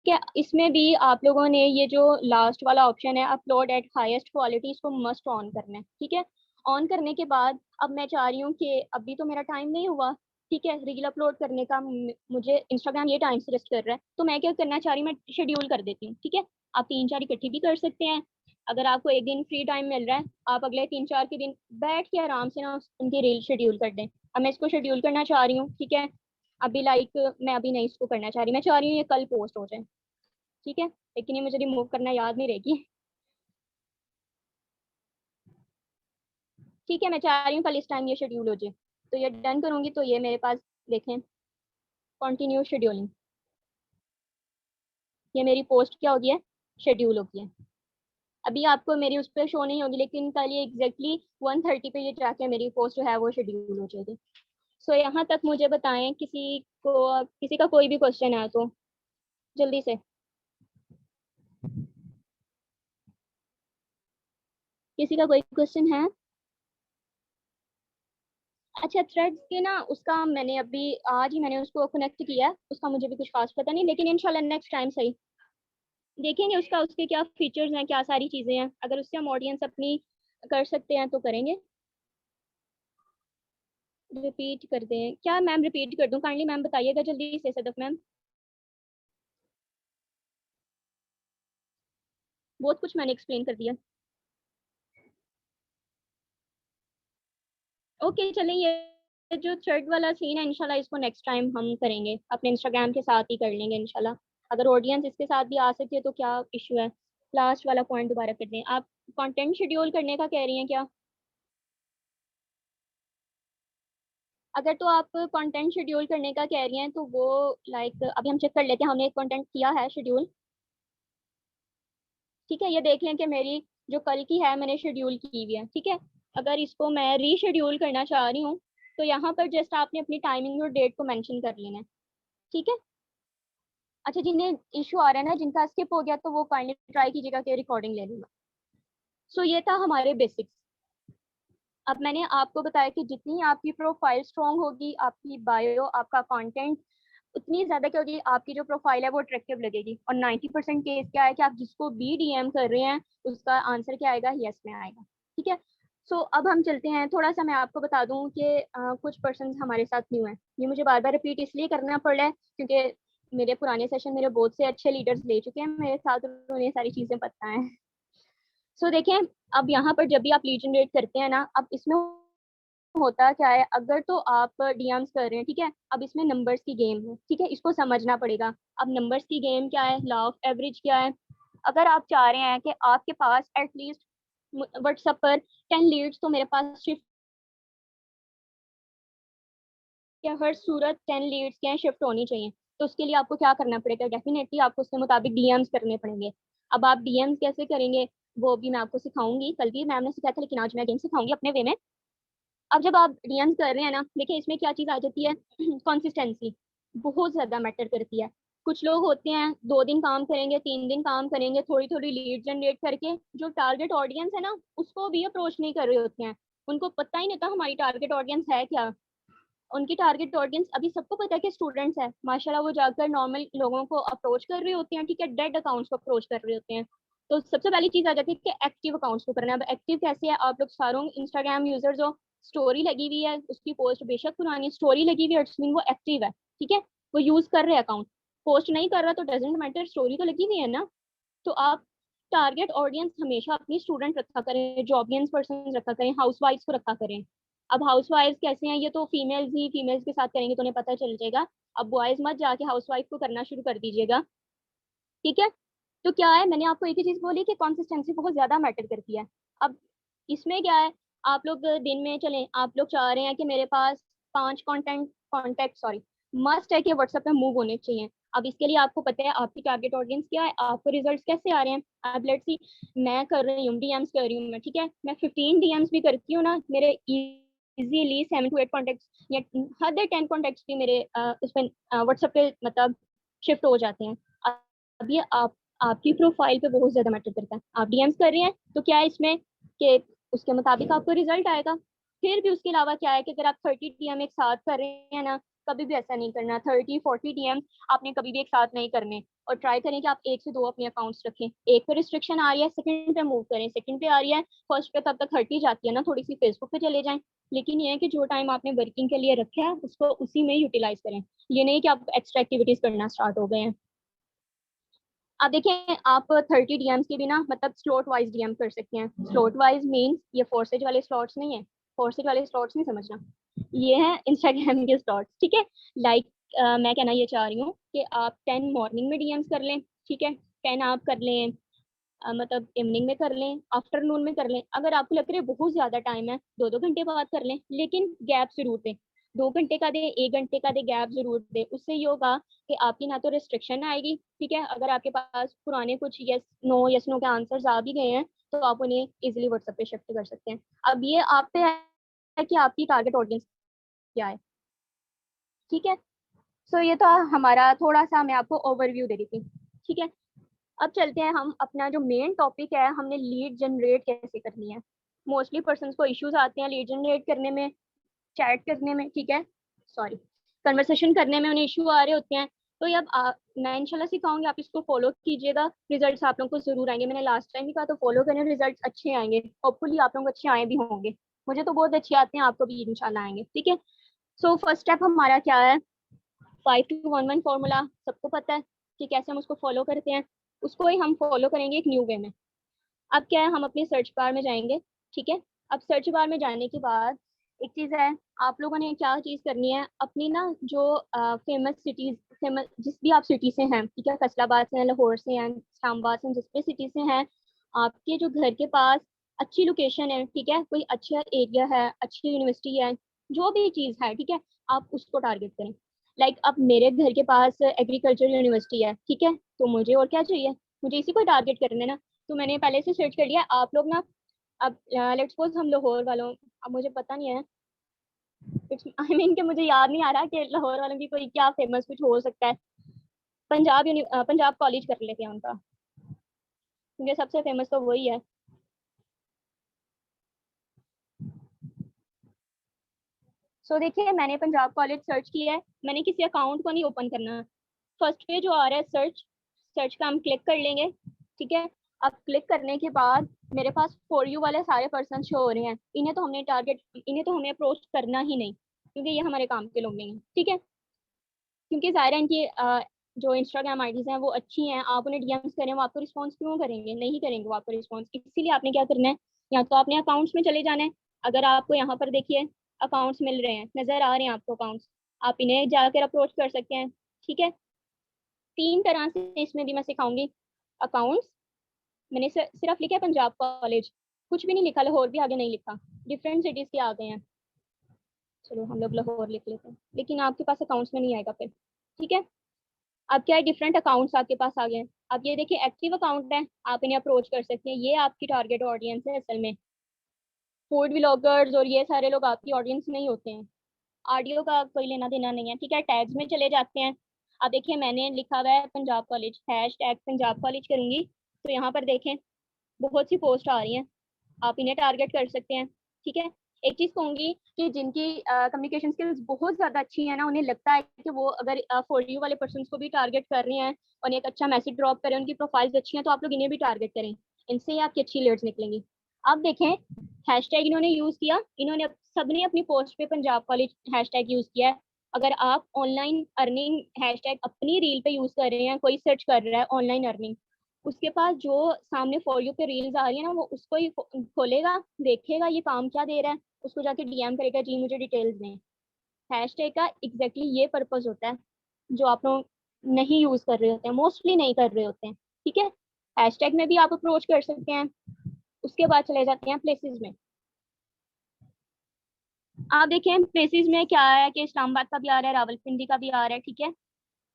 है। इसमें भी आप लोगों ने ये जो लास्ट वाला ऑप्शन है, अपलोड एट हाईएस्ट क्वालिटी, इसको मस्ट ऑन करना है, ठीक है। ऑन करने के बाद अब मैं चाह रही हूँ कि अभी तो मेरा टाइम नहीं हुआ, ठीक है, रील अपलोड करने का, मुझे इंस्टाग्राम ये टाइम सजेस्ट कर रहा है, तो मैं क्या करना चाह रही हूँ, मैं शेड्यूल कर देती हूँ, ठीक है। आप 3-4 इकट्ठी भी कर सकते हैं। अगर आपको एक दिन फ्री टाइम मिल रहा है, आप अगले 3-4 के दिन बैठ के आराम से ना उनकी रील शेड्यूल कर दें। अब मैं इसको शेड्यूल करना चाह रही हूँ, ठीक है। अभी लाइक मैं अभी नहीं इसको करना चाह रही, मैं चाह रही हूँ ये कल पोस्ट हो जाए, ठीक है, लेकिन ये मुझे रिमूव करना याद नहीं रहेगी। ठीक है, मैं चाह रही हूँ कल इस टाइम ये शेड्यूल हो जाए, तो ये डन करूंगी, तो ये मेरे पास देखें, कंटिन्यू शेड्यूलिंग, ये मेरी पोस्ट क्या होगी है, शेड्यूल होगी है। अभी आपको मेरी उस पर शो नहीं होगी, लेकिन कल ये एग्जैक्टली 1:30 पे ये जाके मेरी पोस्ट जो है वो शेड्यूल हो जाएगी। सो यहाँ तक मुझे बताएं, किसी का कोई भी क्वेश्चन है तो जल्दी से, किसी का कोई क्वेश्चन है? अच्छा, थ्रेड्स के ना, उसका मैंने अभी आज ही मैंने उसको कनेक्ट किया, उसका मुझे भी कुछ खास पता नहीं, लेकिन इंशाल्लाह नेक्स्ट टाइम सही देखेंगे उसका, उसके क्या फीचर्स हैं, क्या सारी चीज़ें हैं, अगर उससे हम ऑडियंस अपनी कर सकते हैं तो करेंगे। रिपीट कर दें क्या मैम, रिपीट कर दूं काइंडली, मैम बताइएगा जल्दी से, सदफ मैम। बहुत कुछ मैंने एक्सप्लेन कर दिया। ओके चलें, ये जो थ्रेड वाला सीन है इंशाल्लाह इसको नेक्स्ट टाइम हम करेंगे, अपने इंस्टाग्राम के साथ ही कर लेंगे इंशाल्लाह। अगर ऑडियंस इसके साथ भी आ सकती है तो क्या इशू है। लास्ट वाला पॉइंट दोबारा कर दें। आप कंटेंट शेड्यूल करने का कह रही हैं क्या? अगर तो आप कंटेंट शेड्यूल करने का कह रही हैं तो वो लाइक अभी हम चेक कर लेते हैं, हमने एक कंटेंट किया है शेड्यूल। ठीक है, ये देख लें कि मेरी जो कल की है मैंने शेड्यूल की हुई है। ठीक है, अगर इसको मैं रीशेड्यूल करना चाह रही हूँ तो यहाँ पर जस्ट आपने अपनी टाइमिंग और डेट को मेंशन कर लेना है। ठीक है। अच्छा, जिन्हें इशू आ रहा है ना, जिनका स्किप हो गया, तो वो काइंडली ट्राई कीजिएगा कि रिकॉर्डिंग ले लूँगा। सो ये था हमारे बेसिक्स। अब मैंने आपको बताया कि जितनी आपकी प्रोफाइल स्ट्रॉन्ग होगी, आपकी बायो, आपका कंटेंट उतनी ज़्यादा क्या होगी, आपकी जो प्रोफाइल है वो अट्रैक्टिव लगेगी। और 90% केस क्या है कि आप जिसको भी डीएम कर रहे हैं उसका आंसर क्या आएगा, यस में आएगा। ठीक है। सो अब हम चलते हैं, थोड़ा सा मैं आपको बता दूं कि कुछ पर्सन हमारे साथ न्यू हैं। ये मुझे बार बार रिपीट इसलिए करना पड़ रहा है क्योंकि मेरे पुराने सेशन मेरे बहुत से अच्छे लीडर्स ले चुके हैं मेरे साथ, उन्हें सारी चीज़ें पता हैं। सो देखें, अब यहाँ पर जब भी आप लीड जनरेट करते हैं ना, अब इसमें होता क्या है, अगर तो आप डीएम्स कर रहे हैं, ठीक है, अब इसमें नंबर्स की गेम है। ठीक है, इसको समझना पड़ेगा। अब नंबर्स की गेम क्या है, लॉ ऑफ एवरेज क्या है। अगर आप चाह रहे हैं कि आपके पास एटलीस्ट व्हाट्सएप पर 10 लीड्स तो मेरे पास शिफ्ट, या हर सूरत 10 लीड्स क्या शिफ्ट होनी चाहिए, तो उसके लिए आपको क्या करना पड़ेगा, डेफिनेटली आपको उसके मुताबिक डीएम्स करने पड़ेंगे। अब आप डीएम्स कैसे करेंगे वो भी मैं आपको सिखाऊंगी, कल भी मैम ने सिखाया था लेकिन आज मैं गेम सिखाऊंगी अपने वे में। अब जब आप डीएम्स कर रहे हैं ना, देखिए इसमें क्या चीज़ आ जाती है, कंसिस्टेंसी बहुत ज़्यादा मैटर करती है। कुछ लोग होते हैं 2 दिन काम करेंगे, 3 दिन काम करेंगे, थोड़ी थोड़ी लीड जनरेट करके जो टारगेट ऑडियंस है ना उसको भी अप्रोच नहीं कर रहे होते हैं। उनको पता ही नहीं था हमारी टारगेट ऑडियंस है क्या। उनकी टारगेट ऑडियंस अभी सबको पता है कि स्टूडेंट्स है, माशाल्लाह वो जाकर नॉर्मल लोगों को अप्रोच कर रहे होते हैं। ठीक है, डेड अकाउंट्स को अप्रोच कर रहे होते हैं। तो सबसे पहली चीज आ जाती है कि एक्टिव अकाउंट्स को करना है। अब एक्टिव कैसे है, आप लोग सारों इंस्टाग्राम यूजर्स हो, स्टोरी लगी हुई है, उसकी पोस्ट बेशक पुरानी स्टोरी लगी हुई है, वो एक्टिव है। ठीक है, वो यूज कर रहे हैं अकाउंट, पोस्ट नहीं कर रहा तो डजेंट मैटर, स्टोरी तो लगी हुई है ना। तो आप टारगेट ऑडियंस हमेशा अपनी स्टूडेंट रखा करें, जॉबियंस पर्सन रखा करें, हाउस वाइफ को रखा करें। अब हाउस वाइफ कैसे हैं, ये तो फीमेल्स ही फीमेल्स के साथ करेंगे तो उन्हें पता चल जाएगा। अब बॉयज मत जाके हाउस वाइफ को करना शुरू कर दीजिएगा। ठीक है, तो क्या है, मैंने आपको एक ही चीज बोली कि कंसिस्टेंसी बहुत ज्यादा मैटर करती है। अब इसमें क्या है, आप लोग दिन में चलें, आप लोग चाह रहे हैं कि मेरे पास 5 कॉन्टैक्ट सॉरी मस्ट है कि व्हाट्सएप पे मूव होने चाहिए। अब इसके लिए आपको पता है आपकी टारगेट ऑडियंस क्या है, आपको रिजल्ट्स कैसे आ रहे हैं। अब लेट्स सी, मैं कर रही हूँ डीएम्स कर रही हूँ मैं, ठीक है, मैं 15 डीएम्स भी करती हूँ ना, मेरे इजीली 7 to 8 कॉन्टैक्ट्स या हर 10 कॉन्टैक्ट्स भी मेरे उसमें व्हाट्सएप पे मतलब शिफ्ट हो जाते हैं। अब ये आपकी प्रोफाइल पे बहुत ज्यादा मैटर करता है। आप डीएम्स कर रहे हैं तो क्या है इसमें कि उसके मुताबिक आपको रिजल्ट आएगा। फिर भी उसके अलावा क्या है कि अगर आप 30 डीएम एक साथ कर रहे हैं ना, कभी भी ऐसा नहीं करना, 30-40 डीएम आपने कभी भी एक साथ नहीं करने। और ट्राई करें कि आप 1 से 2 अपने अकाउंट्स रखें। एक पे रिस्ट्रिक्शन आ रही है, सेकंड पे मूव करें, सेकंड पे आ रही है, फर्स्ट पे तब तक हट ही जाती है ना, थोड़ी सी फेसबुक पे चले जाएं। लेकिन ये है कि जो टाइम आपने वर्किंग के लिए रखा है उसको उसी में यूटिलाइज करें। ये नहीं कि आप एक्स्ट्रा एक्टिविटीज करना स्टार्ट हो गए हैं। अब देखें, आप 30 डीएम्स के बिना मतलब स्लॉट वाइज डीएम कर सकते हैं। स्लॉट वाइज मीन्स ये फोर्सेज वाले स्लॉट्स नहीं है, फोर्सेज वाले स्लॉट्स नहीं समझना, ये है इंस्टाग्राम के स्लॉट्स। ठीक है, लाइक मैं कहना ये चाह रही हूँ कि आप 10 मॉर्निंग में डीएम्स कर लें, ठीक है, 10 आप कर लें मतलब इवनिंग में कर लें, आफ्टरनून में कर लें। अगर आपको लग रहा है बहुत ज़्यादा टाइम है, 2-2 घंटे बाद कर लें, लेकिन गैप जरूर दें। 2 घंटे का दे, 1 घंटे का दे, गैप जरूर दे। उससे ये होगा कि आपकी ना तो रिस्ट्रिक्शन आएगी, ठीक है, अगर आपके पास पुराने कुछ यस नो के आंसर्स आ भी गए हैं तो आप उन्हें इजिली व्हाट्सएप पे शिफ्ट कर सकते हैं। अब ये आप पे है कि आपकी टारगेट ऑडियंस क्या है। ठीक है, सो ये तो हमारा थोड़ा सा मैं आपको ओवरव्यू दे दी थी। ठीक है, अब चलते हैं हम अपना जो मेन टॉपिक है, हमने लीड जनरेट कैसे करनी है। मोस्टली पर्सन को इश्यूज आते हैं लीड जनरेट करने में, चैट करने में, ठीक है, सॉरी कन्वर्सेशन करने में उन्हें इशू आ रहे होते हैं। तो ये अब मैं इंशाल्लाह सिखाऊंगी, आप इसको फॉलो कीजिएगा, रिजल्ट्स आप लोगों को जरूर आएंगे। मैंने लास्ट टाइम भी कहा तो फॉलो करें, रिजल्ट्स अच्छे आएंगे, होपफुली आप लोगों को अच्छे आए भी होंगे। मुझे तो बहुत अच्छे आते हैं, आपको भी इंशाल्लाह आएंगे। ठीक है, सो फर्स्ट स्टेप हमारा क्या है, 5-2-1-1 फॉर्मूला सबको पता है कि कैसे हम उसको फॉलो करते हैं। उसको ही हम फॉलो करेंगे एक न्यू वे में। अब क्या है, हम अपनी सर्च बार में जाएंगे, ठीक है। अब सर्च बार में जाने के बाद एक चीज़ है, आप लोगों ने क्या चीज़ करनी है, अपनी ना जो फेमस सिटीज, फेमस जिस भी आप सिटी से हैं, ठीक है, फैसलाबाद से हैं, लाहौर से हैं, इस्लामाबाद से हैं, जिस भी सिटी से हैं, आपके जो घर के पास अच्छी लोकेशन है, ठीक है, कोई अच्छा एरिया है, अच्छी यूनिवर्सिटी है, जो भी चीज़ है, ठीक है, आप उसको टारगेट करें। लाइक अब मेरे घर के पास एग्रीकल्चर यूनिवर्सिटी है, ठीक है, तो मुझे और क्या चाहिए, मुझे इसी को टारगेट करना है ना। तो मैंने पहले से सर्च कर लिया। आप लोग ना, अब लेट्स सपोज हम लाहौर वालों, अब मुझे पता नहीं है, आई मीन कि मुझे याद नहीं आ रहा कि लाहौर वालों की कोई क्या फेमस कुछ हो सकता है। पंजाब कॉलेज कर लेते हैं उनका, क्योंकि सबसे फेमस तो वही है। सो देखिए, मैंने पंजाब कॉलेज सर्च किया है, मैंने किसी अकाउंट को नहीं ओपन करना। फर्स्ट पे जो आ रहा है सर्च, सर्च का हम क्लिक कर लेंगे, ठीक है। अब क्लिक करने के बाद मेरे पास फॉर यू वाले सारे पर्सन शो हो रहे हैं, इन्हें तो हमने टारगेट, इन्हें तो हमें अप्रोच करना ही नहीं, क्योंकि ये हमारे काम के लोग नहीं हैं, ठीक है। क्योंकि ज़ाहिर है इनकी जो इंस्टाग्राम आईडीज़ हैं वो अच्छी हैं, आप उन्हें डीएम्स करें, वो आपको रिस्पॉन्स क्यों करेंगे, नहीं करेंगे वो आपको रिस्पॉन्स। इसीलिए आपने क्या करना है, या तो आपने अकाउंट्स में चले जाना है। अगर आपको यहाँ पर देखिए अकाउंट्स मिल रहे हैं, नज़र आ रहे हैं आपको अकाउंट्स, आप इन्हें जाकर अप्रोच कर सकते हैं, ठीक है। 3 तरह से इसमें भी मैं सिखाऊंगी अकाउंट्स। मैंने सिर्फ लिखा है पंजाब कॉलेज, कुछ भी नहीं लिखा, लाहौर भी आगे नहीं लिखा, डिफरेंट सिटीज़ के आगे हैं। चलो हम लोग लाहौर लिख लेते हैं, लेकिन आपके पास अकाउंट्स में नहीं आएगा फिर, ठीक है। अब क्या है, डिफरेंट अकाउंट्स आपके पास आ गए हैं। अब ये देखिए एक्टिव अकाउंट है, आप इन्हें अप्रोच कर सकते हैं, ये आपकी टारगेट ऑडियंस है असल में। फूड व्लॉगर्स और ये सारे लोग आपकी ऑडियंस नहीं होते हैं, ऑडियो का कोई लेना देना नहीं है, ठीक है। टैग्स में चले जाते हैं। अब देखिए मैंने लिखा हुआ है Punjab college, hash tag Punjab college करूंगी, तो यहाँ पर देखें बहुत सी पोस्ट आ रही हैं, आप इन्हें टारगेट कर सकते हैं, ठीक है। एक चीज कहूंगी कि जिनकी कम्युनिकेशन स्किल्स बहुत ज्यादा अच्छी है ना, उन्हें लगता है कि वो अगर फॉर यू वाले पर्सन को भी टारगेट कर रहे हैं और एक अच्छा मैसेज ड्रॉप करें, उनकी प्रोफाइल्स अच्छी हैं, तो आप लोग इन्हें भी टारगेट करें, इनसे ही आपकी अच्छी लीड्स निकलेंगी। आप देखें हैशटैग इन्होंने यूज किया, इन्होंने सबने अपनी पोस्ट पे पंजाब कॉलेज हैशटैग यूज किया है। अगर आप ऑनलाइन अर्निंग हैशटैग अपनी रील पे यूज कर रहे हैं, कोई सर्च कर रहा है ऑनलाइन अर्निंग, उसके पास जो सामने फॉर यू पे रील्स आ रही है ना, वो उसको ही खोलेगा, देखेगा ये काम क्या दे रहा है, उसको जाके डीएम करेगा, जी मुझे डिटेल्स दें। हैशटैग का एग्जैक्टली ये पर्पस होता है, जो आप लोग नहीं यूज कर रहे होते हैं, मोस्टली नहीं कर रहे होते हैं, ठीक है। हैशटैग में भी आप अप्रोच कर सकते हैं। उसके बाद चले जाते हैं प्लेसेस में। आप देखें प्लेसेस में क्या है कि इस्लामाबाद का भी आ रहा है, रावलपिंडी का भी आ रहा है, ठीक है।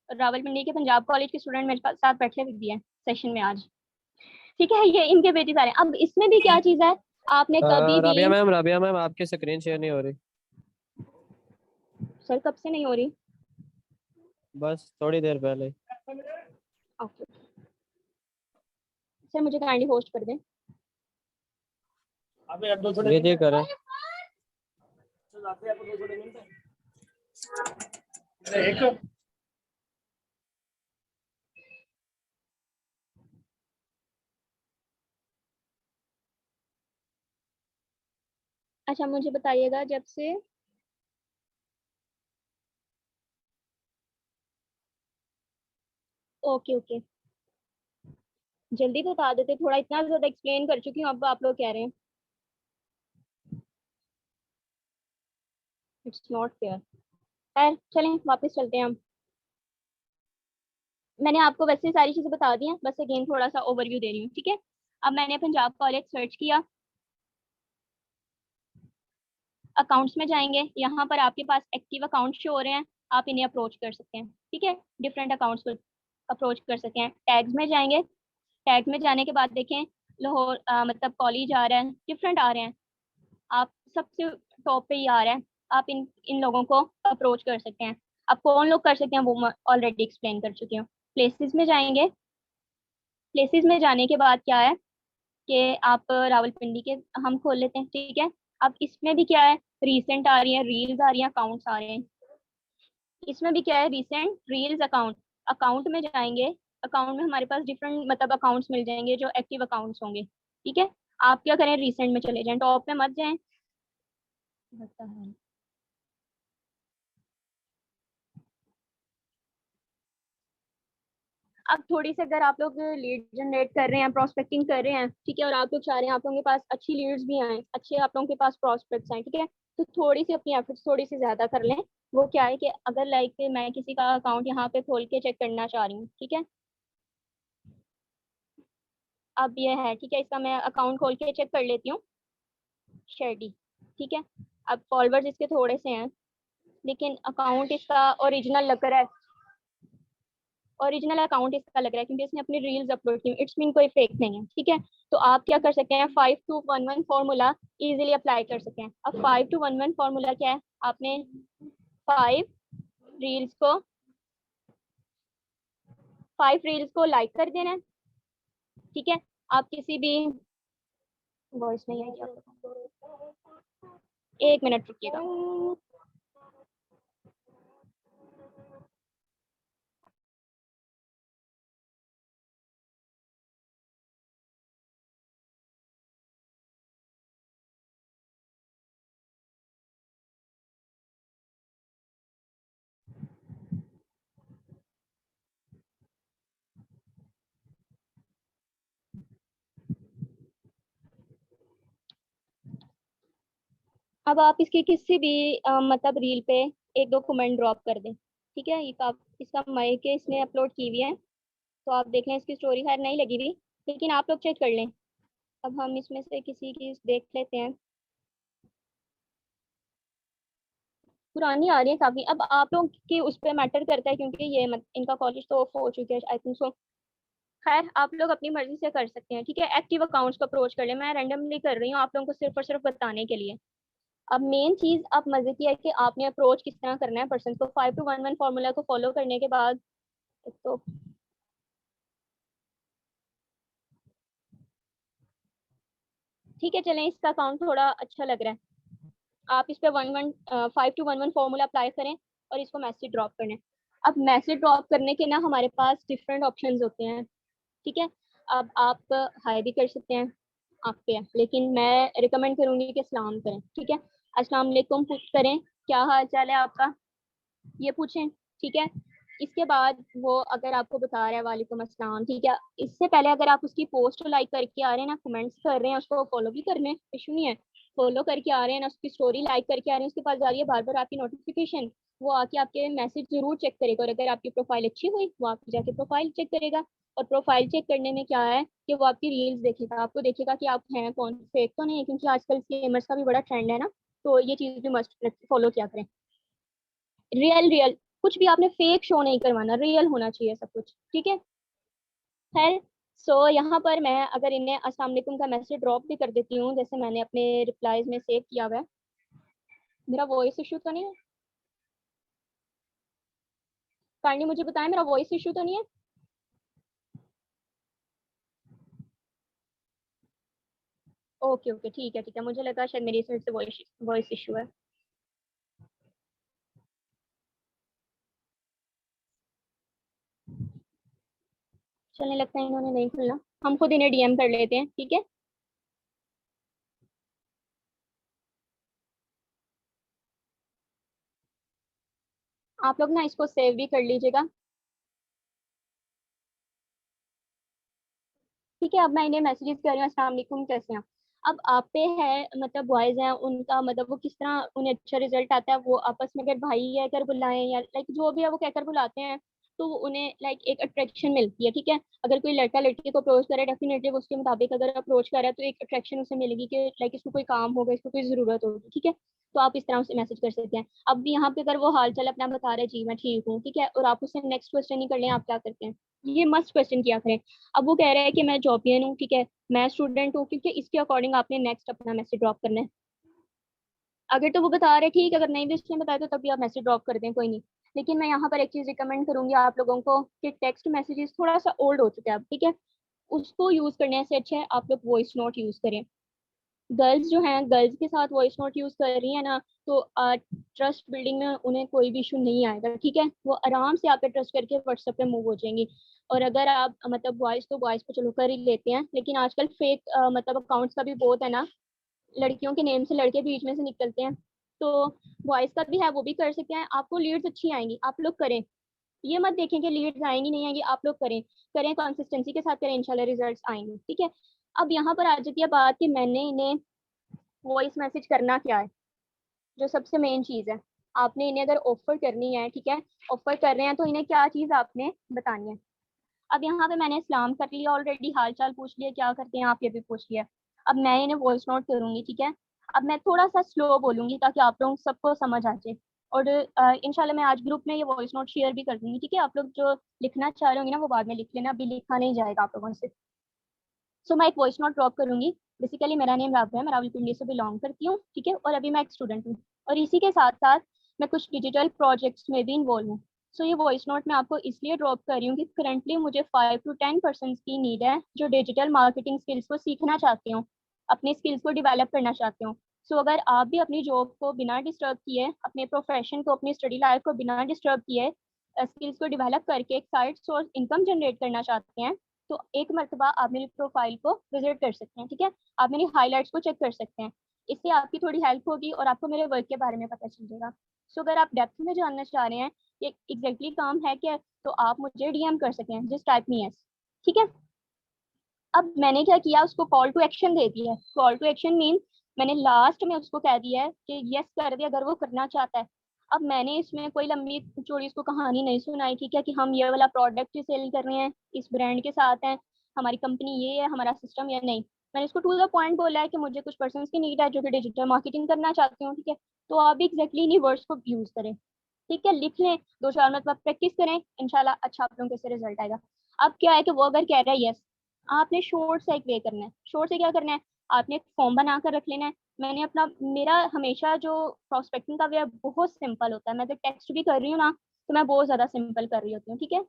रावलपिंडी के पंजाब कॉलेज के स्टूडेंट मेरे साथ बैठे हुए भी हैं सेशन में आज, ठीक है। ये इनके पेजेस आ रहे हैं। अब इसमें भी क्या चीज है, आपने कभी भी, राबिया मैम आपकी स्क्रीन शेयर नहीं हो रही। सर कब से नहीं हो रही? बस थोड़ी देर पहले। ओके सर, मुझे काइंडली होस्ट कर दें। जी जी करें। अच्छा मुझे बताइएगा जब से, ओके ओके, जल्दी बता देते, थोड़ा इतना ज्यादा एक्सप्लेन कर चुकी हूँ, अब आप लोग कह रहे हैं इट्स नॉट फेयर। खैर चलें वापस चलते हैं हम। मैंने आपको वैसे सारी चीजें बता दी हैं, बस अगेन थोड़ा सा ओवरव्यू दे रही हूँ, ठीक है। अब मैंने पंजाब कॉलेज सर्च किया, अकाउंट्स में जाएंगे, यहाँ पर आपके पास एक्टिव अकाउंट शो हो रहे हैं, आप इन्हें अप्रोच कर सकते हैं, ठीक है। डिफरेंट अकाउंट्स को अप्रोच कर सकते हैं। टैग्स में जाएंगे, टैग में जाने के बाद देखें लाहौर मतलब कॉलेज आ रहा है, डिफरेंट आ रहे हैं, आप सबसे टॉप पे ही आ रहा है, आप इन इन लोगों को अप्रोच कर सकते हैं। आप कौन लोग कर सकते हैं वो मैं ऑलरेडी एक्सप्लेन कर चुकी हूँ। प्लेसेस में जाएंगे, प्लेसेस में जाने के बाद क्या है कि आप रावलपिंडी के हम खोल लेते हैं, ठीक है। अब इसमें भी क्या है, रीसेंट आ रही है, रील्स आ रही हैं, अकाउंट्स आ रहे हैं। इसमें भी क्या है, रिसेंट रील्स अकाउंट, अकाउंट में जाएंगे, अकाउंट में हमारे पास डिफरेंट मतलब अकाउंट्स मिल जाएंगे जो एक्टिव अकाउंट्स होंगे, ठीक है। आप क्या करें, रिसेंट में चले जाएं, टॉप में मत जाएं। लगता है अब थोड़ी सी अगर आप लोग लीड जनरेट कर रहे हैं, प्रोस्पेक्टिंग कर रहे हैं, ठीक है, और आप लोग चाह रहे हैं आप लोगों के पास अच्छी लीड्स भी आए, अच्छे आप लोगों के पास प्रोस्पेक्ट्स आए, ठीक है, तो थोड़ी सी अपनी एफर्ट्स थोड़ी सी ज्यादा कर लें। वो क्या है कि अगर लाइक मैं किसी का अकाउंट यहाँ पे खोल के चेक करना चाह रही हूँ, ठीक है, अब ये है, ठीक है, इसका मैं अकाउंट खोल के चेक कर लेती हूँ, शेडी, ठीक है। अब फॉलोवर्स इसके थोड़े से हैं, लेकिन अकाउंट इसका ओरिजिनल लग रहा है, ओरिजिनल अकाउंट इसका लग रहा है क्योंकि इसने अपनी रील्स अपलोड की, इट्स मीन कोई फेक नहीं है, ठीक है। तो आप क्या कर सकते हैं, 5211 फॉर्मूला इजीली अप्लाई कर सकते हैं। अब 5211 फॉर्मूला क्या है, आपने 5 रील्स को 5 रील्स को लाइक कर देना है, ठीक है। आप किसी भी वॉइस नहीं आई क्या, एक मिनट रुकिएगा। अब आप इसकी किसी भी मतलब रील पे एक दो कमेंट ड्रॉप कर दें, ठीक है। ये आप इसका मई के इसने अपलोड की हुई है, तो आप देख लें, इसकी स्टोरी खैर नहीं लगी हुई, लेकिन आप लोग चेक कर लें। अब हम इसमें से किसी की देख लेते हैं, पुरानी आ रही है काफी। अब आप लोग की उस पर मैटर करता है क्योंकि ये इनका कॉलेज तो ऑफ हो चुके हैं आई थिंक सो। खैर आप लोग अपनी मर्जी से कर सकते हैं, ठीक है, एक्टिव अकाउंट्स को अप्रोच कर ले, मैं रैंडमली कर रही हूँ आप लोगों को सिर्फ और सिर्फ बताने के लिए। अब मेन चीज अब मजे की है कि आपने अप्रोच किस तरह करना है पर्सन को। 5211 फॉर्मूला को फॉलो करने के बाद तो ठीक है, चलें, इसका अकाउंट थोड़ा अच्छा लग रहा है। आप इस पे 5211 फॉर्मूला अप्लाई करें और इसको मैसेज ड्रॉप करना है। अब मैसेज ड्रॉप करने के ना हमारे पास डिफरेंट ऑप्शंस होते हैं, ठीक है। अब आप हाई भी कर सकते हैं, आप पे है, लेकिन मैं रिकमेंड करूंगी कि सलाम करें, ठीक है। अस्सलाम वालेकुम करें, क्या हाल चाल है आपका, ये पूछें, ठीक है। इसके बाद वो अगर आपको बता रहा है वालेकुम अस्सलाम, ठीक है, इससे पहले अगर आप उसकी पोस्ट लाइक करके आ रहे हैं ना, कमेंट्स कर रहे हैं, उसको फॉलो भी करने इशू नहीं है, फॉलो करके आ रहे हैं ना, उसकी स्टोरी लाइक करके आ रहे हैं, उसके पास जा रही है बार बार आपकी नोटिफिकेशन, वो आके आपके मैसेज जरूर चेक करेगा, और अगर आपकी प्रोफाइल अच्छी हुई वो आपकी जाके प्रोफाइल चेक करेगा। और प्रोफाइल चेक करने में क्या है कि वो आपकी रील्स देखेगा, आपको देखेगा कि आप हैं कौन, फेक तो नहीं है, क्योंकि आजकल स्कैमर्स का भी बड़ा ट्रेंड है ना, तो ये चीज़ भी मस्ट फॉलो किया करें। रियल रियल, कुछ भी आपने फेक शो नहीं करवाना, रियल होना चाहिए सब कुछ, ठीक है। खैर, सो यहाँ पर मैं अगर इन्हें अस्सलाम वालेकुम का मैसेज ड्रॉप भी कर देती हूँ, जैसे मैंने अपने रिप्लाईज में सेव किया हुआ है, मेरा वॉइस इशू तो नहीं है, काइंडली मुझे बताएं मेरा वॉइस इशू तो नहीं है। ओके ओके, ठीक है ठीक है, मुझे लगा शायद मेरी साइड से वॉइस वॉइस इशू है। चलने लगता है इन्होंने नहीं खुलना, हम खुद इन्हें डीएम कर लेते हैं, ठीक है। आप लोग ना इसको सेव भी कर लीजिएगा, ठीक है। अब मैं इन्हें मैसेजेस कर रही हूँ, अस्सलाम वालेकुम कैसे हैं। अब आप पे है, मतलब बॉयज हैं उनका, मतलब वो किस तरह उन्हें अच्छा रिजल्ट आता है, वो आपस में अगर भाई कहकर बुलाएं या लाइक जो भी है वो कहकर बुलाते हैं, तो उन्हें लाइक एक अट्रैक्शन मिलती है, ठीक है। अगर कोई लड़का लड़की को अप्रोच करे, डेफिनेटली उसके मुताबिक अगर अप्रोच करे तो एक अट्रैक्शन उसे मिलेगी कि लाइक इसको कोई काम होगा, इसको कोई जरूरत होगी, ठीक है। तो आप इस तरह उसे मैसेज कर सकते हैं। अब यहाँ पे अगर वो हाल चाल अपना बता रहे जी मैं ठीक हूँ, ठीक है, और आप उससे नेक्स्ट क्वेश्चन नहीं कर लें, आप क्या करते हैं, ये मस्ट क्वेश्चन किया करें। अब वो कह रहा है कि मैं जॉबियन हूँ, ठीक है, मैं स्टूडेंट हूँ, क्योंकि इसके अकॉर्डिंग आपने नेक्स्ट अपना मैसेज ड्रॉप करना है। अगर तो वो बता रहे ठीक है, अगर नहीं भी इसने बताया तो तभी आप मैसेज ड्रॉप कर दें, कोई नहीं। लेकिन मैं यहाँ पर एक चीज रिकमेंड करूंगी आप लोगों को कि टेक्स्ट मैसेजेस थोड़ा सा ओल्ड हो चुके हैं अब, ठीक है, उसको यूज करने से अच्छा है आप लोग वॉइस नोट यूज करें। गर्ल्स जो हैं, गर्ल्स के साथ वॉइस नोट यूज कर रही है ना, तो ट्रस्ट बिल्डिंग में उन्हें कोई भी इशू नहीं आएगा, ठीक है, वो आराम से आप पे ट्रस्ट करके व्हाट्सएप पे मूव हो जाएंगी। और अगर आप मतलब बॉयज तो बॉयज को चलो कर ही लेते हैं, लेकिन आजकल फेक मतलब अकाउंट्स का भी बहुत है ना, लड़कियों के नेम से लड़के बीच में से निकलते हैं, तो बॉयज का भी है, वो भी कर सकते हैं, आपको लीड्स अच्छी आएंगी, आप लोग करें। ये मत देखें कि लीड्स आएंगी नहीं आएंगी, आप लोग करें करें कंसिस्टेंसी के साथ करें, इंशाल्लाह रिजल्ट्स आएंगे, ठीक है। अब यहाँ पर आ जाती है बात कि मैंने इन्हें वॉइस मैसेज करना क्या है, जो सबसे मेन चीज़ है। आपने इन्हें अगर ऑफर करनी है, ठीक है, ऑफर कर रहे हैं तो इन्हें क्या चीज़ आपने बतानी है। अब यहाँ पे मैंने सलाम कर लिया ऑलरेडी, हाल चाल पूछ लिया, क्या करते हैं आप ये भी पूछ लिया। अब मैं इन्हें वॉइस नोट करूंगी, ठीक है। अब मैं थोड़ा सा स्लो बोलूंगी ताकि आप लोग सबको समझ आ जाए। और इंशाल्लाह मैं आज ग्रुप में ये वॉइस नोट शेयर भी कर दूंगी, ठीक है। आप लोग जो लिखना चाह रहे होंगे ना वो बाद में लिख लेना, अभी लिखा नहीं जाएगा आप लोगों से। सो मैं एक वॉइस नोट ड्रॉप करूंगी। बेसिकली मेरा नेम राबा है, मैं रावलपिंडी से बिलोंग करती हूँ, ठीक है, और अभी मैं एक स्टूडेंट हूँ। और इसी के साथ साथ मैं कुछ डिजिटल प्रोजेक्ट्स में भी इन्वॉल्व हूँ। सो ये वॉइस नोट मैं आपको इसलिए ड्रॉप कर रही हूँ कि करंटली मुझे 5 to 10% की नीड है जो डिजिटल मार्केटिंग स्किल्स को सीखना चाहते हो, अपने स्किल्स को डेवलप करना चाहते हो। सो अगर आप भी अपनी जॉब को बिना डिस्टर्ब किए, अपने प्रोफेशन को, अपनी स्टडी लाइफ को बिना डिस्टर्ब किए स्किल्स को डेवलप करके एक साइड सोर्स इनकम जनरेट करना चाहते हैं, तो एक मरतबा आप मेरी प्रोफाइल को विजिट कर सकते हैं, ठीक है। आप मेरी हाइलाइट्स को चेक कर सकते हैं, इससे आपकी थोड़ी हेल्प होगी और आपको मेरे वर्क के बारे में पता चल जाएगा। सो अगर आप डेप्थ में जानना चाह रहे हैं कि एग्जैक्टली काम है क्या, तो आप मुझे डीएम कर सकते हैं, जस्ट टाइप मी यस, ठीक है। अब मैंने क्या किया, उसको कॉल टू एक्शन दे दिया है। कॉल टू एक्शन मीन मैंने लास्ट में उसको कह दिया है कि यस कर दे अगर वो करना चाहता है। अब मैंने इसमें कोई लंबी चौड़ी उसको कहानी नहीं सुनाई, ठीक है, कि हम ये वाला प्रोडक्ट सेल कर रहे हैं, इस ब्रांड के साथ हैं, हमारी कंपनी ये है, हमारा सिस्टम ये नहीं। मैंने इसको टू द पॉइंट बोला है कि मुझे कुछ पर्सन की नीड है जो कि डिजिटल मार्केटिंग करना चाहती हूँ, ठीक है। तो आप भी एग्जैक्टली इन्हीं वर्ड्स को यूज करें, ठीक है, लिख लें, 2-4 प्रैक्टिस करें, इंशाल्लाह अच्छा आप लोगों से रिजल्ट आएगा। अब क्या है कि वो अगर कह रहा है यस, आपने शॉर्ट से एक वे करना है। शॉर्ट से क्या करना है, आपने एक फॉर्म बनाकर रख लेना है। मैंने अपना मेरा हमेशा जो प्रोस्पेक्टिंग का वे है बहुत सिंपल होता है, मैं जब टेक्स्ट भी कर रही हूँ ना तो मैं बहुत ज़्यादा सिंपल कर रही होती हूँ, ठीक है।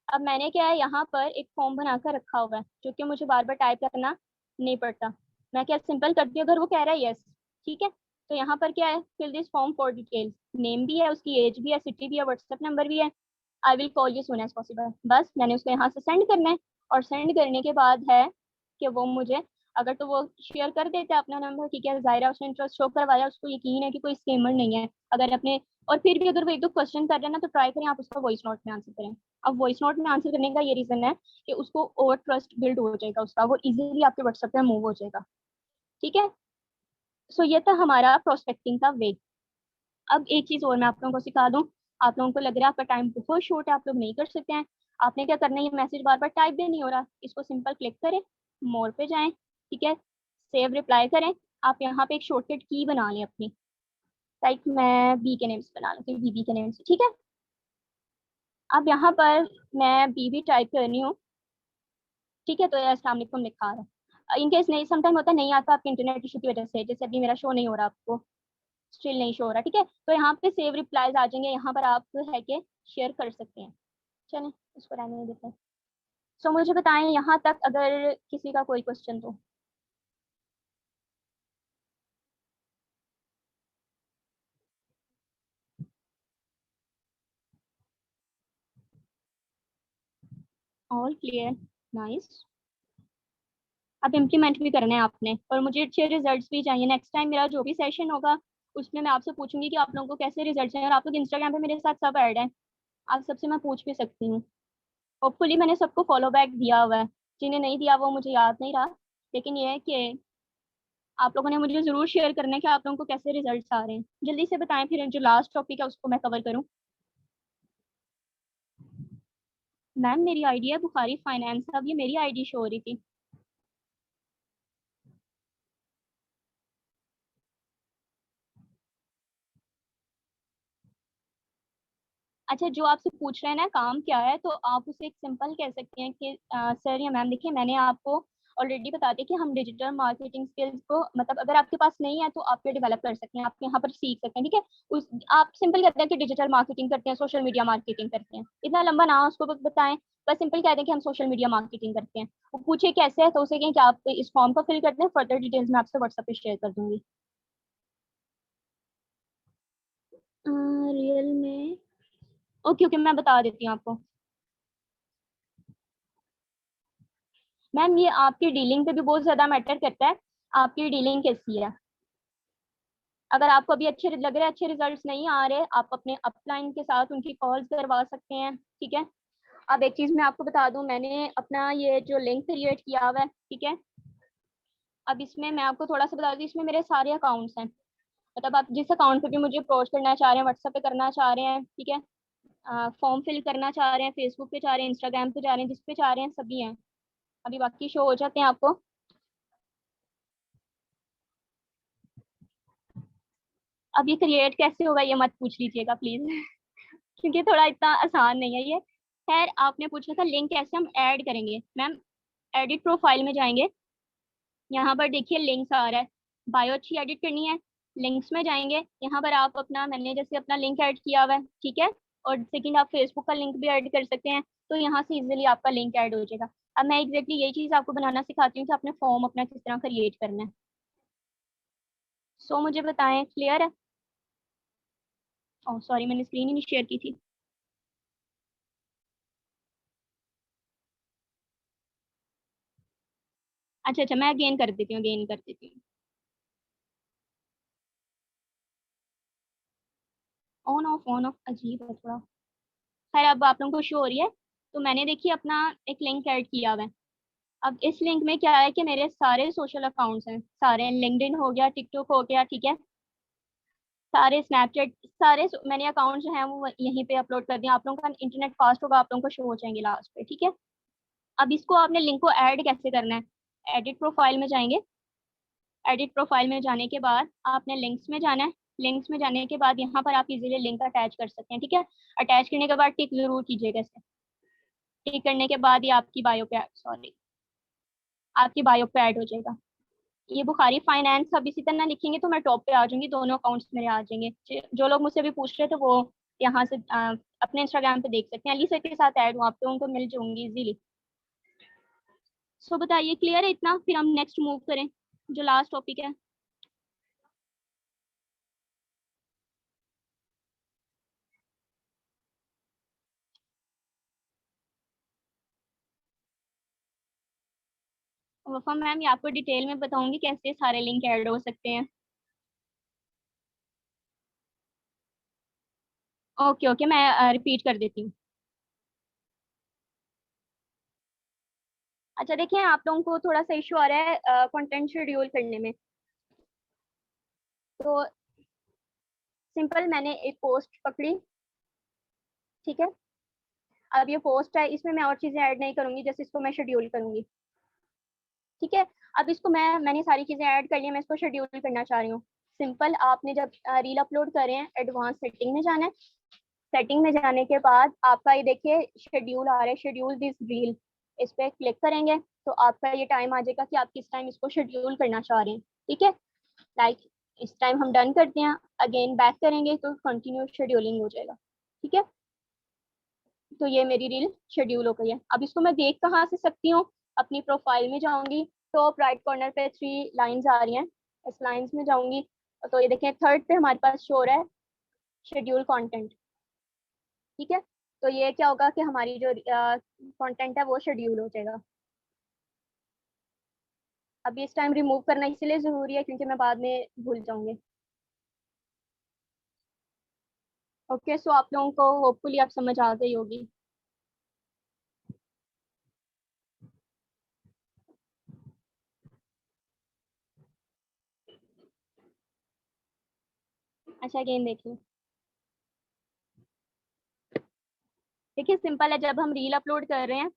अब मैंने क्या है यहाँ पर एक फॉर्म बनाकर रखा हुआ है जो कि मुझे बार बार टाइप करना नहीं पड़ता। मैं क्या सिंपल करती हूँ, अगर वो कह रहा है यस, ठीक है, तो यहाँ पर क्या है, fill this form for details, name भी है, उसकी एज भी है, सिटी भी है, व्हाट्सएप नंबर भी है, I will call you soon as possible. बस मैंने उसको यहाँ से सेंड करना है। और सेंड करने के बाद है कि वो मुझे, अगर तो वो शेयर कर देता है अपना नंबर, ठीक है, जाहिर है उसने इंटरेस्ट शो करवाया, उसको यकीन है कि कोई स्कैमर नहीं है। अगर अपने, और फिर भी अगर वो एक दो क्वेश्चन कर रहे हैं ना तो ट्राई करें आप उसका वॉइस नोट में आंसर करें। अब वॉइस नोट में आंसर करने का ये रीजन है कि उसको और ट्रस्ट बिल्ड हो जाएगा उसका, वो इजीली आपके व्हाट्सएप पे मूव हो जाएगा, ठीक है। सो ये था हमारा प्रोस्पेक्टिंग का वे। अब एक चीज और मैं आप लोगों को सिखा दूं, आप लोगों को लग रहा है आपका टाइम बहुत शॉर्ट है, आप लोग नहीं कर सकते हैं, आपने क्या करना है, ये मैसेज बार बार टाइप भी नहीं हो रहा, इसको सिंपल क्लिक करें, मोर पे जाएं, ठीक है, सेव रिप्लाई करें। आप यहाँ पे एक शॉर्टकट की बना लें अपनी, लाइक मैं बी के नेम से बना लेती हूँ, बीबी के नेम से, ठीक है। अब यहाँ पर मैं बीबी टाइप कर रही हूँ, ठीक है, तो ये अस्सलाम वालेकुम लिखा आ रहा है। इनकेस नहीं, समटाइम होता है नहीं आता आपके इंटरनेट इशू की वजह से, जैसे अभी मेरा शो नहीं हो रहा आपको, स्टिल नहीं शो हो रहा, ठीक है, तो यहाँ पे सेव रिप्लाईज आ जाएंगे, यहाँ पर आप है के शेयर कर सकते हैं। चलें इसको रहने देते हैं। सो मुझे बताएं यहाँ तक अगर किसी का कोई क्वेश्चन तो। All clear, nice. अब इम्प्लीमेंट भी करना है आपने, और मुझे अच्छे रिजल्ट्स भी चाहिए। नेक्स्ट टाइम मेरा जो भी सेशन होगा उसमें मैं आपसे पूछूंगी कि आप लोगों को कैसे रिजल्ट्स हैं, और आप लोग इंस्टाग्राम पे मेरे साथ सब ऐड हैं, आप सबसे मैं पूछ भी सकती हूँ। होपफुली मैंने सबको फॉलो बैक दिया हुआ है, जिन्हें नहीं दिया वो मुझे याद नहीं रहा, लेकिन ये है कि आप लोगों ने मुझे जरूर शेयर करना है कि आप लोगों को कैसे रिजल्ट्स आ रहे हैं। जल्दी से बताएं, फिर जो लास्ट टॉपिक है उसको मैं कवर करूं। मैम मेरी आईडी है बुखारी फाइनेंस, अब ये मेरी आईडी शो हो रही थी। अच्छा, जो आपसे पूछ रहे हैं ना काम क्या है, तो आप उसे एक सिंपल कह सकते हैं कि सर या मैम देखिए मैंने आपको ऑलरेडी बता दिया कि हम डिजिटल मार्केटिंग स्किल्स को, मतलब अगर आपके पास नहीं है तो आप ये डेवलप कर सकते हैं, आप यहाँ पर सीख सकते हैं, ठीक है। उस आप सिंपल कहते हैं कि डिजिटल मार्केटिंग करते हैं, सोशल मीडिया मार्केटिंग करते हैं, इतना लंबा ना उसको बताएं, बस सिंपल कह दें कि हम सोशल मीडिया मार्केटिंग करते हैं। वो पूछे कैसे है तो उसे कहें कि आप इस फॉर्म को फिल करते हैं, फर्दर डिटेल्स मैं आपसे व्हाट्सएप पे शेयर कर दूंगी। रियल में ओके ओके, मैं बता देती हूँ आपको। मैम ये आपकी डीलिंग पे भी बहुत ज्यादा मैटर करता है, आपकी डीलिंग कैसी है। अगर आपको अभी अच्छे लग रहे हैं, अच्छे रिजल्ट्स नहीं आ रहे, आप अपने अपलाइन के साथ उनकी कॉल्स करवा सकते हैं, ठीक है। अब एक चीज़ मैं आपको बता दूं, मैंने अपना ये जो लिंक क्रिएट किया हुआ है, ठीक है। अब इसमें मैं आपको थोड़ा सा बता दूं, इसमें मेरे सारे अकाउंट्स हैं। मतलब आप जिस अकाउंट पे भी मुझे अप्रोच करना चाह रहे हैं, व्हाट्सएप पे करना चाह रहे हैं, ठीक है, फॉर्म फिल करना चाह रहे हैं, फेसबुक पे चाह रहे हैं, इंस्टाग्राम पे चाह रहे हैं, जिस पे चाह रहे हैं सभी हैं। अभी बाकी शो हो जाते हैं आपको। अब ये क्रिएट कैसे होगा ये मत पूछ लीजिएगा प्लीज क्योंकि थोड़ा इतना आसान नहीं है ये। खैर, आपने पूछा था लिंक कैसे हम ऐड करेंगे। मैम, एडिट प्रोफाइल में जाएंगे, यहाँ पर देखिए लिंक्स आ रहा है, बायो अच्छी एडिट करनी है, लिंक्स में जाएंगे, यहाँ पर आप अपना, मैंने जैसे अपना लिंक ऐड किया हुआ है, ठीक है, और सेकंड आप फेसबुक का लिंक भी ऐड कर सकते हैं, तो यहाँ से इजीली आपका लिंक ऐड हो जाएगा। अब मैं एग्जैक्टली यही चीज़ आपको बनाना सिखाती हूँ कि आपने फॉर्म अपना किस तरह क्रिएट करना है। सो मुझे बताएं, क्लियर है? ओह सॉरी, मैंने स्क्रीन ही नहीं शेयर की थी। अच्छा अच्छा, मैं अगेन कर देती हूँ, अगेन कर देती हूँ। ऑन ऑफ अजीब है थोड़ा। खैर, अब आप लोगों को शो हो रही है। तो मैंने देखिए अपना एक लिंक ऐड किया हुआ है। अब इस लिंक में क्या है कि मेरे सारे सोशल अकाउंट्स हैं, सारे, लिंक्डइन हो गया, टिकटॉक हो गया, ठीक है, सारे स्नैपचैट, सारे मैंने अकाउंट जो हैं वो यहीं पे अपलोड कर दिया। आप लोगों का इंटरनेट फास्ट होगा, आप लोगों को शो हो जाएंगे लास्ट पे, ठीक है। अब इसको आपने लिंक को ऐड कैसे करना है, एडिट प्रोफाइल में जाएंगे, एडिट प्रोफाइल में जाने के बाद आपने लिंक्स में जाना है, लिंक्स में जाने के बाद यहाँ पर आप इजीली लिंक अटैच कर सकते हैं, ठीक है। अटैच करने के बाद टिक जरूर कीजिएगा इसे। टिक करने के बाद ये आपकी बायो पे, सॉरी, आपकी बायो पे ऐड हो जाएगा। ये बुखारी फाइनेंस, अब इसी तरह लिखेंगे तो मैं टॉप पे आ जाऊंगी, दोनों अकाउंट्स मेरे आ जाएंगे। जो लोग मुझसे भी पूछ रहे थे वो यहाँ से अपने इंस्टाग्राम पे देख सकते हैं, अली सर के साथ ऐड हूँ, आप लोगों को मिल जाऊंगी इजीली। सो बताइए, क्लियर है इतना? फिर हम नेक्स्ट मूव करें, जो लास्ट टॉपिक है। वफा मैम, ये आपको डिटेल में बताऊंगी कैसे सारे लिंक ऐड हो सकते हैं। ओके ओके, मैं रिपीट कर देती हूँ। अच्छा देखिए, आप लोगों को थोड़ा सा इशू आ रहा है कंटेंट शेड्यूल करने में। तो सिंपल, मैंने एक पोस्ट पकड़ी, ठीक है। अब ये पोस्ट है, इसमें मैं और चीजें ऐड नहीं करूंगी, जैसे इसको मैं शेड्यूल करूंगी, ठीक है। अब इसको मैंने सारी चीजें ऐड कर ली, मैं इसको शेड्यूल करना चाह रही हूँ। सिंपल, आपने जब रील अपलोड कर रहे हैं, एडवांस सेटिंग में जाना है। सेटिंग में जाने के बाद आपका ये देखिए शेड्यूल आ रहा है, शेड्यूल दिस रील, इस पर क्लिक करेंगे तो आपका ये टाइम आ जाएगा कि आप किस टाइम इसको शेड्यूल करना चाह रहे हैं, ठीक है। लाइक इस टाइम हम डन करते हैं, अगेन बैक करेंगे तो कंटिन्यू शेड्यूलिंग हो जाएगा, ठीक है। तो ये मेरी रील शेड्यूल हो गई है। अब इसको मैं देख कहाँ से सकती हूँ, अपनी प्रोफाइल में जाऊंगी, टॉप राइट कॉर्नर पे 3 लाइंस आ रही हैं, इस लाइंस में जाऊंगी तो ये देखें थर्ड पे हमारे पास शो हो रहा है शेड्यूल कंटेंट, ठीक है। तो ये क्या होगा कि हमारी जो कंटेंट है वो शेड्यूल हो जाएगा। अभी इस टाइम रिमूव करना इसलिए जरूरी है क्योंकि मैं बाद में भूल जाऊंगी। ओके, सो आप लोगों को होपफुली आप समझ आ गई होगी। अच्छा, अगेन देखिए, देखिए सिंपल है, जब हम रील अपलोड कर रहे हैं,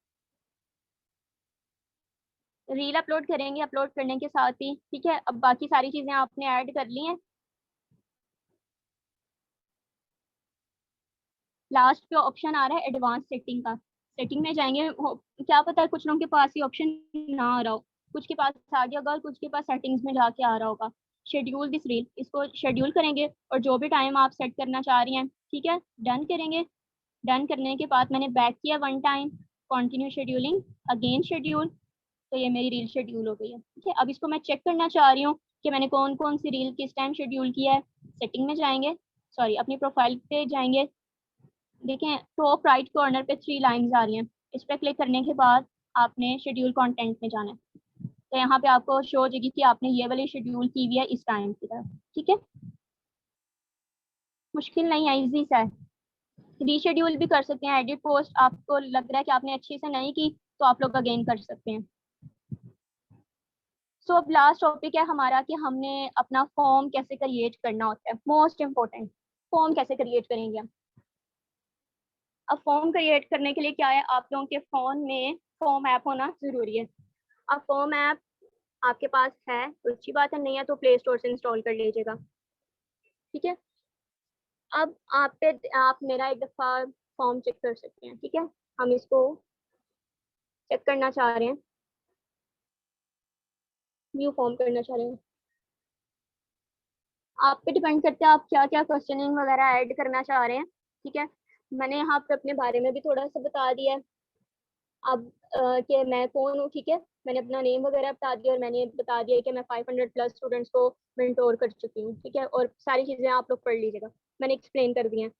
रील अपलोड करेंगे, अपलोड करने के साथ ही, ठीक है, अब बाकी सारी चीजें आपने ऐड कर ली हैं। लास्ट पे ऑप्शन आ रहा है एडवांस सेटिंग का, सेटिंग में जाएंगे, क्या पता है कुछ लोगों के पास ये ऑप्शन ना आ रहा हो, कुछ के पास आ गया होगा, कुछ के पास सेटिंग्स में जाके आ रहा होगा। शेड्यूल दिस रील, इसको शेड्यूल करेंगे और जो भी टाइम आप सेट करना चाह रही हैं, ठीक है, डन करेंगे। डन करने के बाद मैंने बैक किया 1 time, continue scheduling, again schedule, तो ये मेरी रील शेड्यूल हो गई है, ठीक है। अब इसको मैं चेक करना चाह रही हूँ कि मैंने कौन कौन सी रील किस टाइम शेड्यूल किया है। सेटिंग में जाएंगे, सॉरी अपनी प्रोफाइल पे जाएंगे, देखें टॉप राइट कॉर्नर पे 3 लाइंस आ रही हैं, इस पर क्लिक करने के बाद आपने शेड्यूल कंटेंट में जाना है, तो यहाँ पे आपको शो हो जाएगी कि आपने ये वाली शेड्यूल की हुई है इस टाइम की तरफ, ठीक है। मुश्किल नहीं है, इजी सा है। रीशेड्यूल भी कर सकते हैं, एडिट पोस्ट आपको लग रहा है कि आपने अच्छे से नहीं की तो आप लोग अगेन कर सकते हैं। सो अब लास्ट टॉपिक है हमारा कि हमने अपना फॉर्म कैसे क्रिएट करना होता है, मोस्ट इम्पोर्टेंट। फॉर्म कैसे क्रिएट करेंगे हम? अब फॉर्म क्रिएट करने के लिए क्या है, आप लोगों के फोन में फॉर्म ऐप होना जरूरी है। अब फॉर्म ऐप आपके पास है तो अच्छी बात है, नहीं है तो प्ले स्टोर से इंस्टॉल कर लीजिएगा, ठीक है। अब आप मेरा एक दफ़ा फॉर्म चेक कर सकते हैं, ठीक है। हम इसको चेक करना चाह रहे हैं, न्यू फॉर्म करना चाह रहे हैं। आप पे डिपेंड करता है आप क्या क्या क्वेश्चनिंग वगैरह ऐड करना चाह रहे हैं, ठीक है। मैंने यहाँ पे अपने बारे में भी थोड़ा सा बता दिया है। अब कि मैं कौन हूँ, ठीक है। मैंने अपना नेम वगैरह बता दिया और मैंने बता दिया कि मैं 500 प्लस स्टूडेंट्स को मेंटोर कर चुकी हूँ, ठीक है। और सारी चीज़ें आप लोग पढ़ लीजिएगा, मैंने एक्सप्लेन कर दी हैं।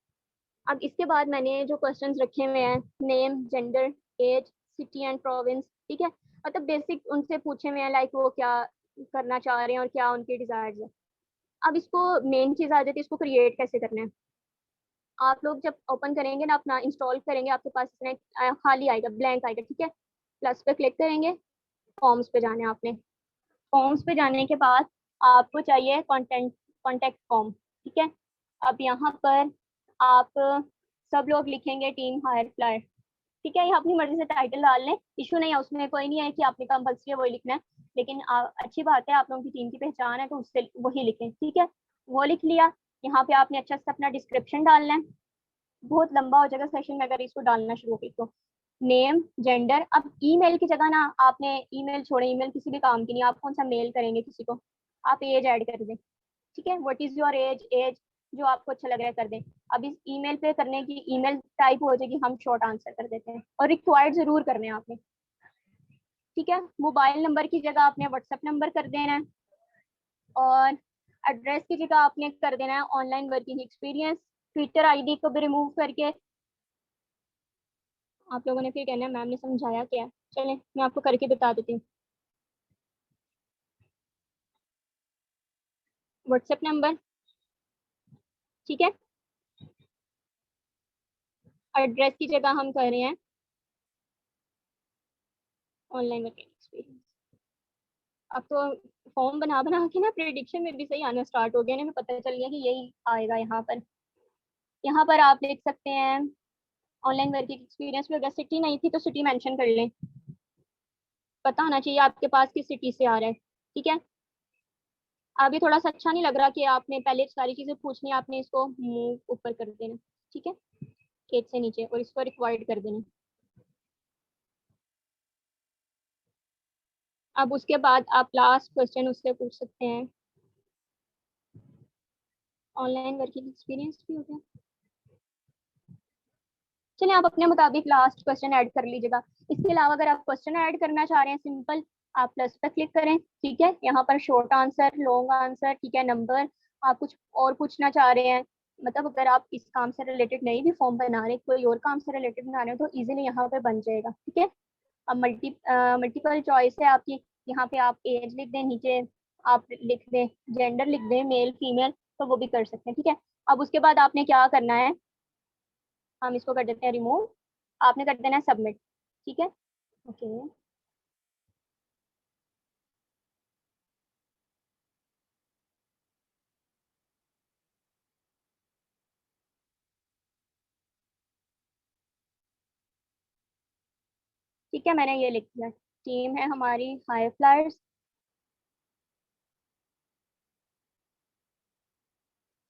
अब इसके बाद मैंने जो क्वेश्चंस रखे हुए हैं, name, gender, age, city and province, ठीक है। मतलब बेसिक उनसे पूछे हुए हैं, लाइक वो क्या करना चाह रहे हैं और क्या उनकी डिजायर्स है। अब इसको मेन चीज़ आ जाती है, इसको क्रिएट कैसे करना है। आप लोग जब ओपन करेंगे ना, अपना इंस्टॉल करेंगे, आपके पास इसमें खाली आएगा, ब्लैंक आएगा, ठीक है। प्लस पे क्लिक करेंगे, फॉर्म्स पे जाना है आपने। फॉर्म्स पे जाने के बाद आपको चाहिए कॉन्टेक्ट फॉर्म, ठीक है। अब यहाँ पर आप सब लोग लिखेंगे टीम हायर फ्लायर, ठीक है। ये अपनी मर्जी से टाइटल डाल लें, इशू नहीं है, उसमें कोई नहीं है कि आपने कंपल्सरी वही लिखना है। लेकिन अच्छी बात है, आप लोगों की टीम की पहचान है तो उससे वही लिखें, ठीक है। वो लिख लिया। यहाँ पे आपने अच्छा से अपना डिस्क्रिप्शन डालना है, बहुत लंबा हो जाएगा सेशन में अगर इसको डालना शुरू की तो। नेम, जेंडर, अब ईमेल की जगह ना आपने ईमेल छोड़े, ईमेल किसी भी काम की नहीं, आप कौन सा मेल करेंगे किसी को, आप एज ऐड कर दें, ठीक है। What is your age, age जो आपको अच्छा लग रहा है कर दें। अब इस ईमेल पे करने की ईमेल टाइप हो जाएगी, हम शॉर्ट आंसर कर देते हैं और रिक्वायर्ड जरूर करने हैं आपने, ठीक है। मोबाइल नंबर की जगह आपने व्हाट्सएप नंबर कर देना है और एड्रेस की जगह आपने कर देना है online working experience. Twitter ID को भी रिमूव करके आप लोगों ने फिर कहना है मैम ने समझाया क्या। चलें मैं आपको करके बता देती हूँ। व्हाट्सएप नंबर, ठीक है। एड्रेस की जगह हम कर रहे हैं ऑनलाइन वर्किंग एक्सपीरियंस। अब तो फॉर्म बना बना के ना प्रेडिक्शन में भी सही आना स्टार्ट हो गया ना, हमें पता चल गया कि यही आएगा यहाँ पर। यहाँ पर आप देख सकते हैं ऑनलाइन वर्किंग एक्सपीरियंस में अगर सिटी नहीं थी तो सिटी मेंशन कर लें, पता होना चाहिए आपके पास किस सिटी से आ रहा है, ठीक है। अभी थोड़ा सा अच्छा नहीं लग रहा कि आपने पहले सारी चीजें पूछनी, आपने इसको मूव ऊपर कर देना, ठीक है, एज से नीचे, और इसको रिक्वायर्ड कर देना। अब उसके बाद आप लास्ट क्वेश्चन उससे पूछ सकते हैं, ऑनलाइन वर्किंग एक्सपीरियंस भी हो गया। चलिए आप अपने मुताबिक लास्ट क्वेश्चन ऐड कर लीजिएगा। इसके अलावा अगर आप क्वेश्चन ऐड करना चाह रहे हैं सिंपल, आप प्लस पर क्लिक करें, ठीक है। यहाँ पर शॉर्ट आंसर, लॉन्ग आंसर, ठीक है, नंबर, आप कुछ और पूछना चाह रहे हैं, मतलब अगर आप इस काम से रिलेटेड नहीं भी फॉर्म बना रहे, कोई और काम से रिलेटेड बना रहे हो तो इजीली यहाँ पे बन जाएगा, ठीक है। अब मल्टीपल चॉइस है आपकी, यहाँ पे आप एज लिख दें, नीचे आप लिख दें जेंडर, लिख दें मेल फीमेल, तो वो भी कर सकते हैं, ठीक है। अब उसके बाद आपने क्या करना है, हम इसको कर देते हैं रिमूव, आपने कर देना है सबमिट, ठीक है। ओके, ठीक है, मैंने ये लिख दिया। टीम है हमारी हाई फ्लायर्स।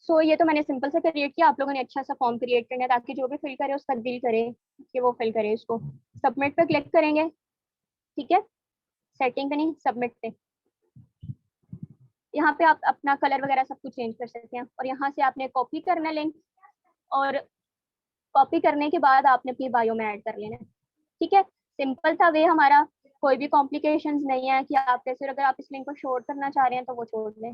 सो ये तो मैंने सिंपल से क्रिएट किया, आप लोगों ने अच्छा सा फॉर्म क्रिएट करना है ताकि जो भी फिल करे उसका दिल करे कि वो फिल करे इसको। सबमिट पे क्लिक करेंगे, ठीक है, सेटिंग पे नहीं, सबमिट पे। यहाँ पे आप अपना कलर वगैरह सब कुछ चेंज कर सकते हैं और यहाँ से आपने कॉपी करना लिंक, और कॉपी करने के बाद आपने अपनी बायो में ऐड कर लेना है, ठीक है। सिंपल था वे हमारा, कोई भी कॉम्प्लिकेशंस नहीं है कि आप कैसे, अगर आप इस लिंक को शॉर्ट करना चाह रहे हैं तो वो छोड़ दें,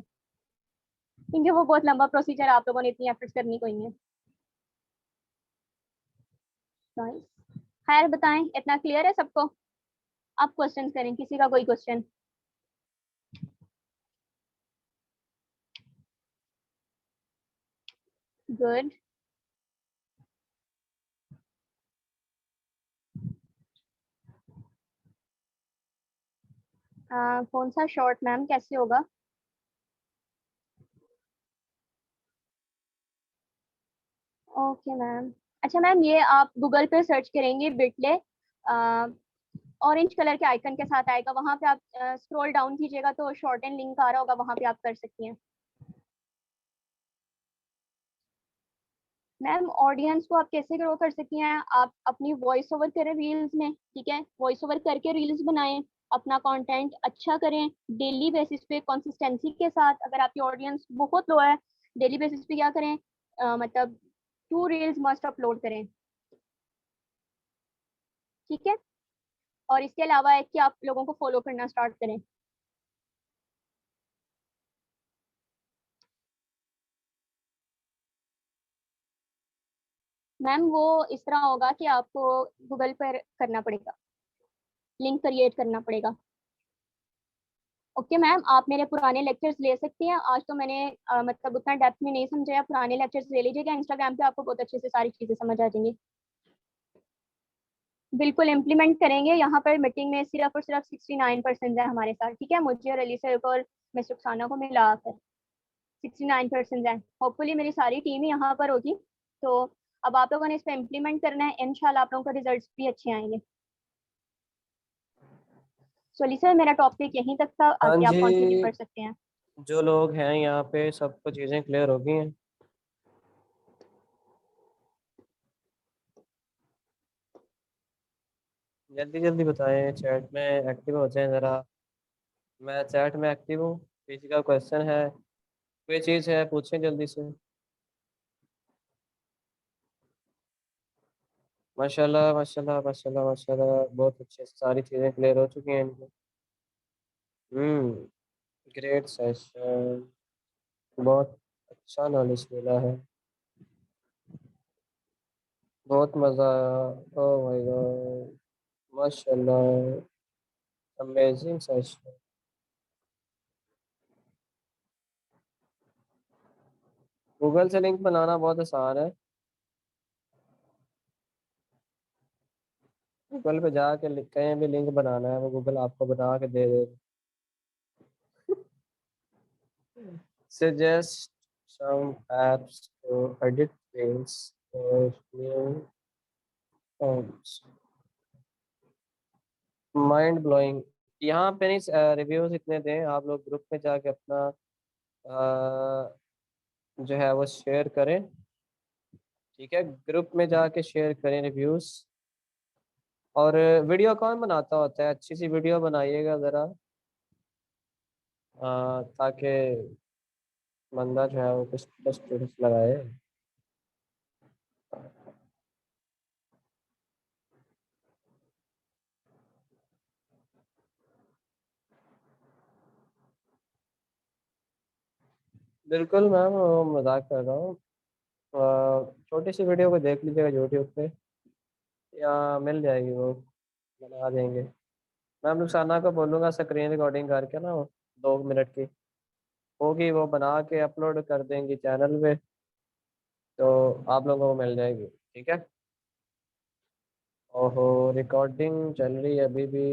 क्योंकि वो बहुत लंबा प्रोसीजर, आप लोगों ने इतनी एफर्ट्स करनी कोई नहीं है। खैर बताएं, इतना क्लियर है सबको? आप क्वेश्चन करें, किसी का कोई क्वेश्चन? गुड। कौन सा शॉर्ट मैम, कैसे होगा? Okay ma'am. अच्छा मैम, ये आप गूगल पे सर्च करेंगे बिटले, ऑरेंज कलर के आइकन के साथ आएगा, वहां पे आप स्क्रॉल डाउन कीजिएगा तो शॉर्ट एंड लिंक आ रहा होगा, वहां पे आप कर सकती हैं। मैम ऑडियंस को आप कैसे ग्रो कर सकती हैं? आप अपनी वॉइस ओवर करें रील्स में, ठीक है, वॉइस ओवर करके रील्स बनाएं, अपना कंटेंट अच्छा करें, डेली बेसिस पे कंसिस्टेंसी के साथ। अगर आपकी ऑडियंस बहुत लो है, डेली बेसिस पे क्या करें, मतलब 2 रील्स मस्ट अपलोड करें, ठीक है। और इसके अलावा है कि आप लोगों को फॉलो करना स्टार्ट करें। मैम वो इस तरह होगा कि आपको गूगल पर करना पड़ेगा, लिंक क्रिएट करना पड़ेगा। ओके मैम, आप मेरे पुराने लेक्चर्स ले सकती हैं। आज तो मैंने मतलब उतना डेप्थ में नहीं समझाया, पुराने लेक्चर्स ले लीजिएगा, इंस्टाग्राम पे आपको बहुत अच्छे से सारी चीज़ें समझ आ जाएंगी। बिल्कुल इम्प्लीमेंट करेंगे। यहाँ पर मीटिंग में सिर्फ और सिर्फ 69% है हमारे साथ, ठीक है, मुझे और अली सर को और मिस रुखसाना को मिलाकर 69% है। होपफुली मेरी सारी टीम ही यहाँ पर होगी। तो अब आप लोगों ने इस पर इम्प्लीमेंट करना है, इंशाल्लाह आप लोगों का रिजल्ट भी अच्छे आएंगे। सो अली सर, मेरा टॉपिक यहीं तक था, हाँ आगे आप जी, कंटिन्यू कर सकते हैं। जो लोग हैं यहाँ पे सबको चीज़ें क्लियर हो गई हैं? जल्दी जल्दी बताएं, चैट में एक्टिव हो जाएं ज़रा। मैं चैट में एक्टिव हूँ। किसी का क्वेश्चन है, कोई चीज़ है, पूछें जल्दी से। माशाल्लाह माशाल्लाह माशाल्लाह माशाल्लाह, बहुत अच्छे से सारी चीज़ें क्लियर हो चुकी हैं इनको। हम्म, ग्रेट सेशन, बहुत अच्छा नॉलेज मिला है, बहुत मज़ा आया। ओह माय गॉड, माशाल्लाह, अमेजिंग सेशन। गूगल से लिंक बनाना बहुत आसान है। गूगल पे जाके कहीं भी लिंक बनाना है, वो गूगल आपको बना के दे देगा। Suggest some apps to edit fields or new forms. Mind blowing. यहाँ पे नहीं, रिव्यूज इतने दें, आप लोग ग्रुप में जाके अपना जो है वो शेयर करें, ठीक है, ग्रुप में जाके शेयर करें रिव्यूज। और वीडियो कौन बनाता होता है? अच्छी सी वीडियो बनाइएगा ज़रा, ताकि बंदा जो है वो कुछ स्टेटस लगाए। बिल्कुल मैम, वो मजाक कर रहा हूँ। छोटी सी वीडियो को देख लीजिएगा यूट्यूब पे, या मिल जाएगी, वो बना देंगे। मैम रुखसाना को बोलूँगा स्क्रीन रिकॉर्डिंग करके ना, वो 2 मिनट की होगी, वो बना के अपलोड कर देंगी चैनल पे, तो आप लोगों को मिल जाएगी, ठीक है। ओहो, रिकॉर्डिंग चल रही है अभी भी।